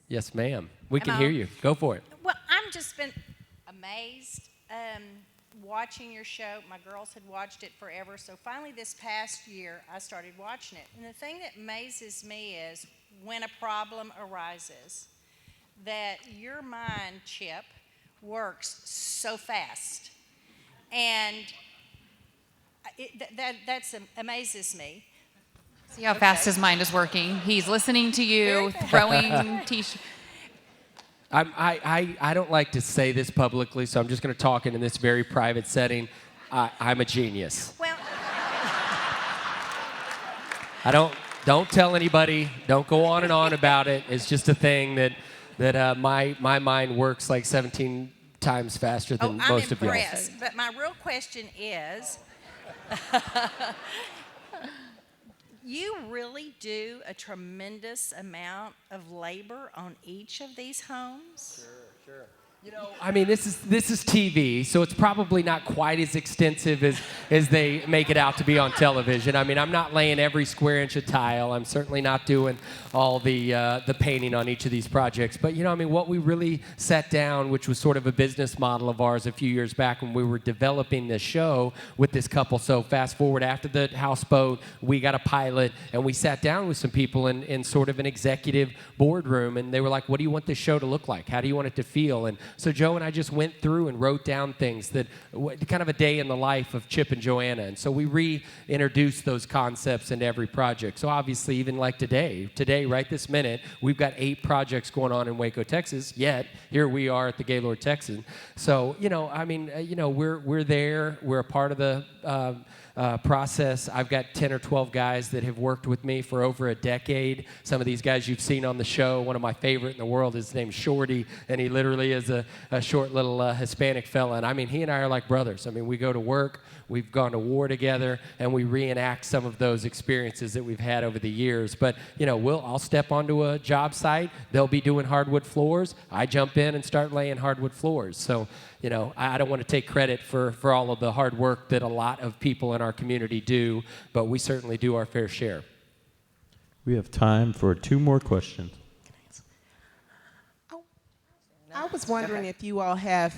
Yes, ma'am. We can Hello. hear you. Go for it. Well, I'm just been amazed watching your show. My girls had watched it forever, so finally this past year I started watching it. And the thing that amazes me is when a problem arises, that your mind, Chip, works so fast. And that amazes me. See how fast his mind is working. He's listening to you, throwing t-shirts. I don't like to say this publicly, so I'm just going to talk in this very private setting. I'm a genius. Well, I don't tell anybody. Don't go on and on about it. It's just a thing that my mind works like 17 times faster than most of y'all. I'm impressed. But my real question is, you really do a tremendous amount of labor on each of these homes? Sure. You know, I mean, this is TV, so it's probably not quite as extensive as they make it out to be on television. I mean, I'm not laying every square inch of tile. I'm certainly not doing all the painting on each of these projects. But, you know, I mean, what we really set down, which was sort of a business model of ours a few years back when we were developing this show with this couple. So fast forward after the houseboat, we got a pilot, and we sat down with some people in sort of an executive boardroom, and they were like, what do you want this show to look like? How do you want it to feel? And so Joe and I just went through and wrote down things that kind of a day in the life of Chip and Joanna. And so we reintroduced those concepts into every project. So obviously, even like today, right this minute, we've got 8 projects going on in Waco, Texas, yet here we are at the Gaylord Texan. So, you know, I mean, you know, we're there. We're a part of the process. I've got 10 or 12 guys that have worked with me for over a decade. Some of these guys you've seen on the show. One of my favorite in the world, his name's Shorty, and he literally is a short little Hispanic fella. And I mean, he and I are like brothers. I mean, we go to work, we've gone to war together, and we reenact some of those experiences that we've had over the years. But, you know, I'll step onto a job site, they'll be doing hardwood floors, I jump in and start laying hardwood floors. So, you know, I don't want to take credit for all of the hard work that a lot of people in our community do, but we certainly do our fair share. We have time for 2 more questions. I was wondering if you all have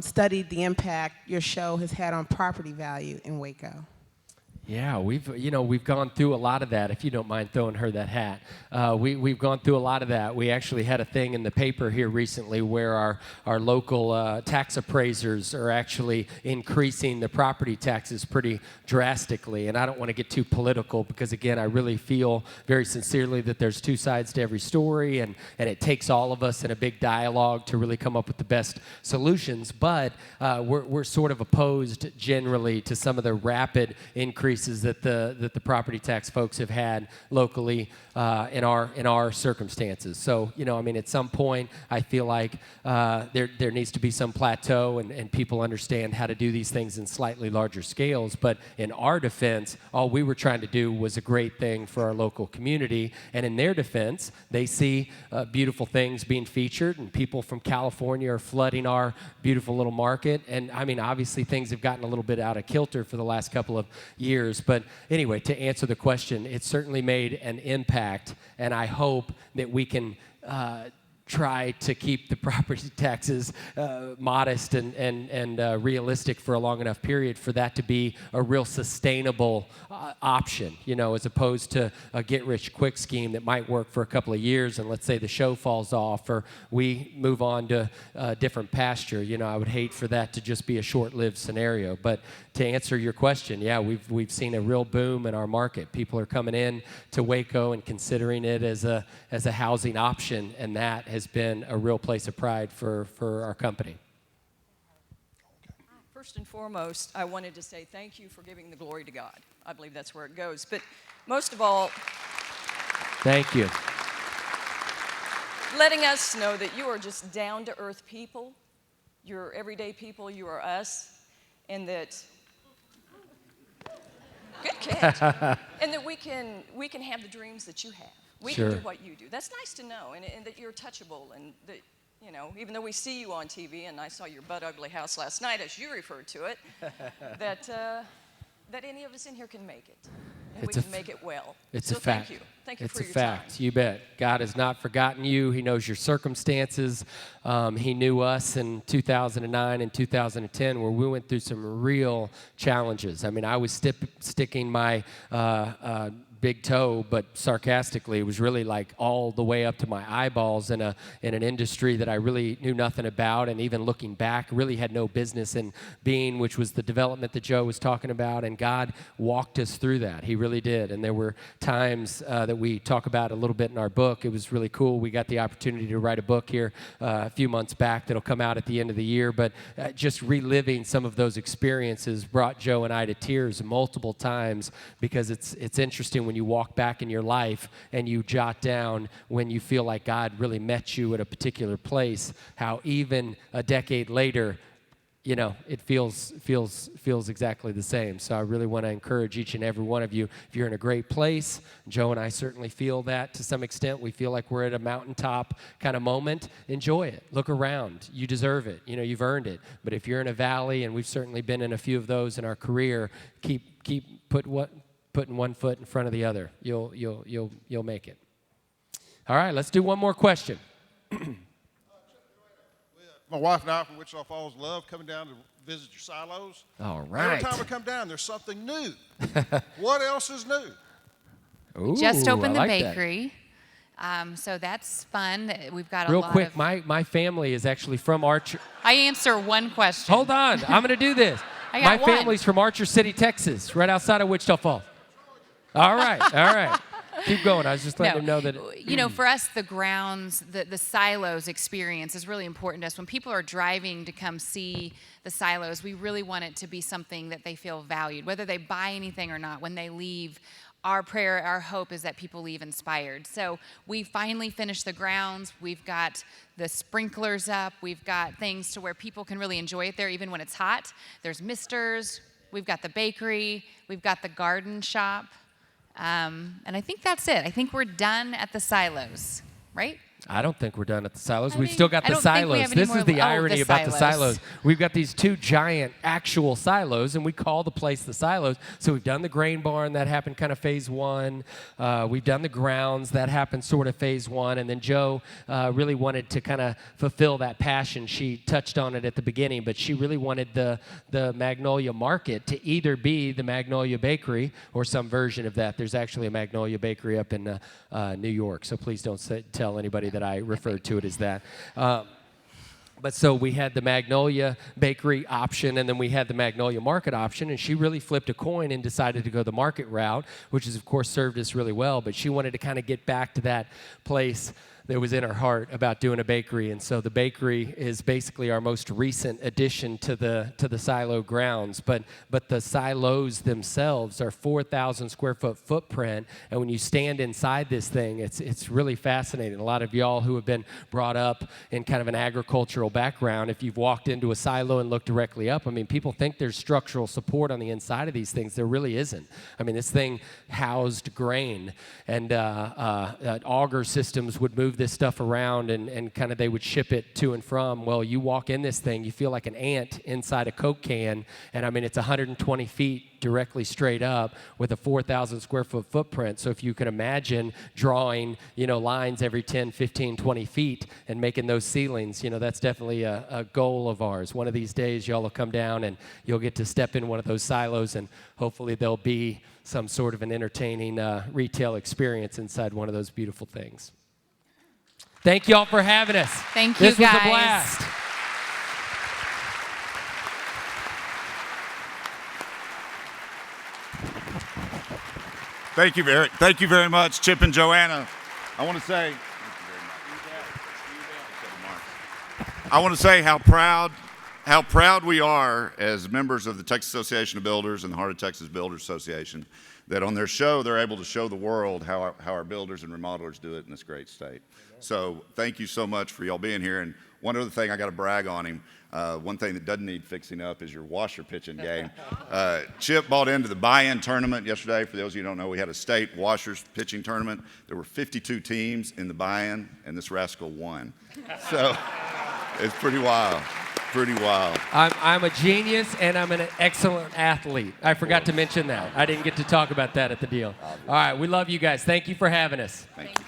studied the impact your show has had on property value in Waco. Yeah, we've gone through a lot of that. If you don't mind throwing her that hat, we've gone through a lot of that. We actually had a thing in the paper here recently where our local tax appraisers are actually increasing the property taxes pretty drastically. And I don't want to get too political because, again, I really feel very sincerely that there's 2 sides to every story, and it takes all of us in a big dialogue to really come up with the best solutions. But we're sort of opposed generally to some of the rapid increases that the property tax folks have had locally in our circumstances. So, you know, I mean, at some point, I feel like there needs to be some plateau, and people understand how to do these things in slightly larger scales. But in our defense, all we were trying to do was a great thing for our local community. And in their defense, they see beautiful things being featured, and people from California are flooding our beautiful little market. And I mean, obviously, things have gotten a little bit out of kilter for the last couple of years. But anyway, to answer the question, it's certainly made an impact, and I hope that we can try to keep the property taxes modest and realistic for a long enough period for that to be a real sustainable option, you know, as opposed to a get-rich-quick scheme that might work for a couple of years, and let's say the show falls off or we move on to a different pasture. You know, I would hate for that to just be a short-lived scenario. But to answer your question, yeah, we've seen a real boom in our market. People are coming in to Waco and considering it as a housing option, and that has been a real place of pride for our company. First and foremost, I wanted to say thank you for giving the glory to God. I believe that's where it goes. But most of all, thank you. Letting us know that you are just down-to-earth people. You're everyday people. You are us. And that, good catch. And that we can have the dreams that you have. We Sure. can do what you do. That's nice to know, and that you're touchable, and that, you know, even though we see you on TV, and I saw your butt-ugly house last night, as you referred to it, that any of us in here can make it, and we can make it well. It's so a fact. Thank you. Thank you it's for a your fact. time. You bet. God has not forgotten you. He knows your circumstances. He knew us in 2009 and 2010 where we went through some real challenges. I mean, I was sticking my big toe, but sarcastically, it was really like all the way up to my eyeballs in an industry that I really knew nothing about, and even looking back, really had no business in being, which was the development that Joe was talking about, and God walked us through that. He really did, and there were times that we talk about a little bit in our book. It was really cool. We got the opportunity to write a book here a few months back that'll come out at the end of the year, but just reliving some of those experiences brought Joe and I to tears multiple times, because it's interesting when you walk back in your life and you jot down when you feel like God really met you at a particular place, how even a decade later, you know, it feels exactly the same. So I really want to encourage each and every one of you, if you're in a great place, Joe and I certainly feel that to some extent. We feel like we're at a mountaintop kind of moment. Enjoy it. Look around. You deserve it. You know, you've earned it. But if you're in a valley, and we've certainly been in a few of those in our career, keep putting one foot in front of the other. You'll make it. All right, let's do one more question. My wife and I from Wichita Falls love coming down to visit your silos. All right. Every time we come down, there's something new. What else is new? Ooh, Just opened I the like that. bakery. So that's fun. We've got a Real lot quick, of... my family is actually from Archer. I answer one question. Hold on, I'm going to do this. I My got one. family's from Archer City, Texas, right outside of Wichita Falls. All right, all right. keep going. I was just letting him know that. For us, the grounds, the silos experience is really important to us. When people are driving to come see the silos, we really want it to be something that they feel valued, whether they buy anything or not. When they leave, our prayer, our hope is that people leave inspired. So we finally finished the grounds. We've got the sprinklers up. We've got things to where people can really enjoy it there even when it's hot. There's misters. We've got the bakery. We've got the garden shop. And I think that's it. I think we're done at the silos, right? I don't think we're done at the silos. We've still got the silos. This is the irony about the silos. We've got these two giant actual silos, and we call the place the silos. So we've done the grain barn. That happened kind of phase one. We've done the grounds. That happened sort of phase one. And then Joe really wanted to kind of fulfill that passion. She touched on it at the beginning, but she really wanted the Magnolia Market to either be the Magnolia Bakery or some version of that. There's actually a Magnolia Bakery up in New York, so please don't tell anybody that I referred to it as that. But so we had the Magnolia Bakery option, and then we had the Magnolia Market option, and she really flipped a coin and decided to go the market route, which has, of course, served us really well. But she wanted to kind of get back to that place that was in her heart about doing a bakery. And so the bakery is basically our most recent addition to the silo grounds. But the silos themselves are 4,000 square foot footprint. And when you stand inside this thing, it's really fascinating. A lot of y'all who have been brought up in kind of an agricultural background, if you've walked into a silo and looked directly up, I mean, people think there's structural support on the inside of these things. There really isn't. I mean, this thing housed grain, and auger systems would move this stuff around, and kind of they would ship it to and from. Well, you walk in this thing, you feel like an ant inside a Coke can, and I mean, it's 120 feet directly straight up with a 4,000 square foot footprint. So if you can imagine drawing, lines every 10, 15, 20 feet and making those ceilings, that's definitely a goal of ours. One of these days, y'all will come down and you'll get to step in one of those silos, and hopefully there'll be some sort of an entertaining retail experience inside one of those beautiful things. Thank y'all for having us. Thank you, guys. This was a blast. Thank you very much, Chip and Joanna. I want to say how proud we are as members of the Texas Association of Builders and the Heart of Texas Builders Association that on their show they're able to show the world how our builders and remodelers do it in this great state. So thank you so much for y'all being here. And one other thing I got to brag on him. One thing that doesn't need fixing up is your washer pitching game. Chip bought into the buy-in tournament yesterday. For those of you who don't know, we had a state washers pitching tournament. There were 52 teams in the buy-in, and this rascal won. So it's pretty wild. Pretty wild. I'm a genius, and I'm an excellent athlete. I forgot to mention that. I didn't get to talk about that at the deal. All right, we love you guys. Thank you for having us. Thank you.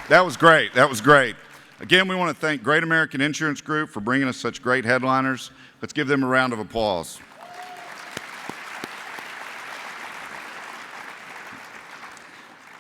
That was great. That was great. Again, we want to thank Great American Insurance Group for bringing us such great headliners. Let's give them a round of applause.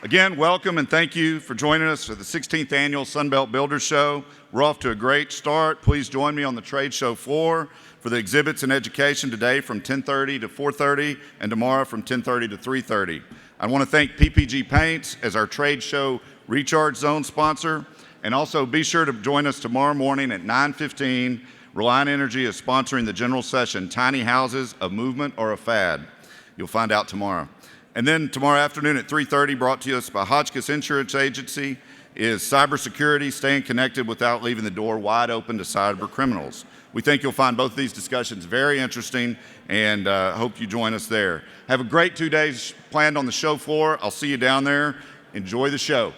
Again, welcome and thank you for joining us for the 16th Annual Sunbelt Builders Show. We're off to a great start. Please join me on the trade show floor for the exhibits and education today from 10:30 to 4:30 and tomorrow from 10:30 to 3:30. I want to thank PPG Paints as our trade show Recharge Zone sponsor, and also be sure to join us tomorrow morning at 9:15. Reliant Energy is sponsoring the general session, Tiny Houses, a Movement or a Fad. You'll find out tomorrow. And then tomorrow afternoon at 3:30, brought to us by Hotchkiss Insurance Agency, is cybersecurity, staying connected without leaving the door wide open to cyber criminals. We think you'll find both of these discussions very interesting, and hope you join us there. Have a great 2 days planned on the show floor. I'll see you down there. Enjoy the show.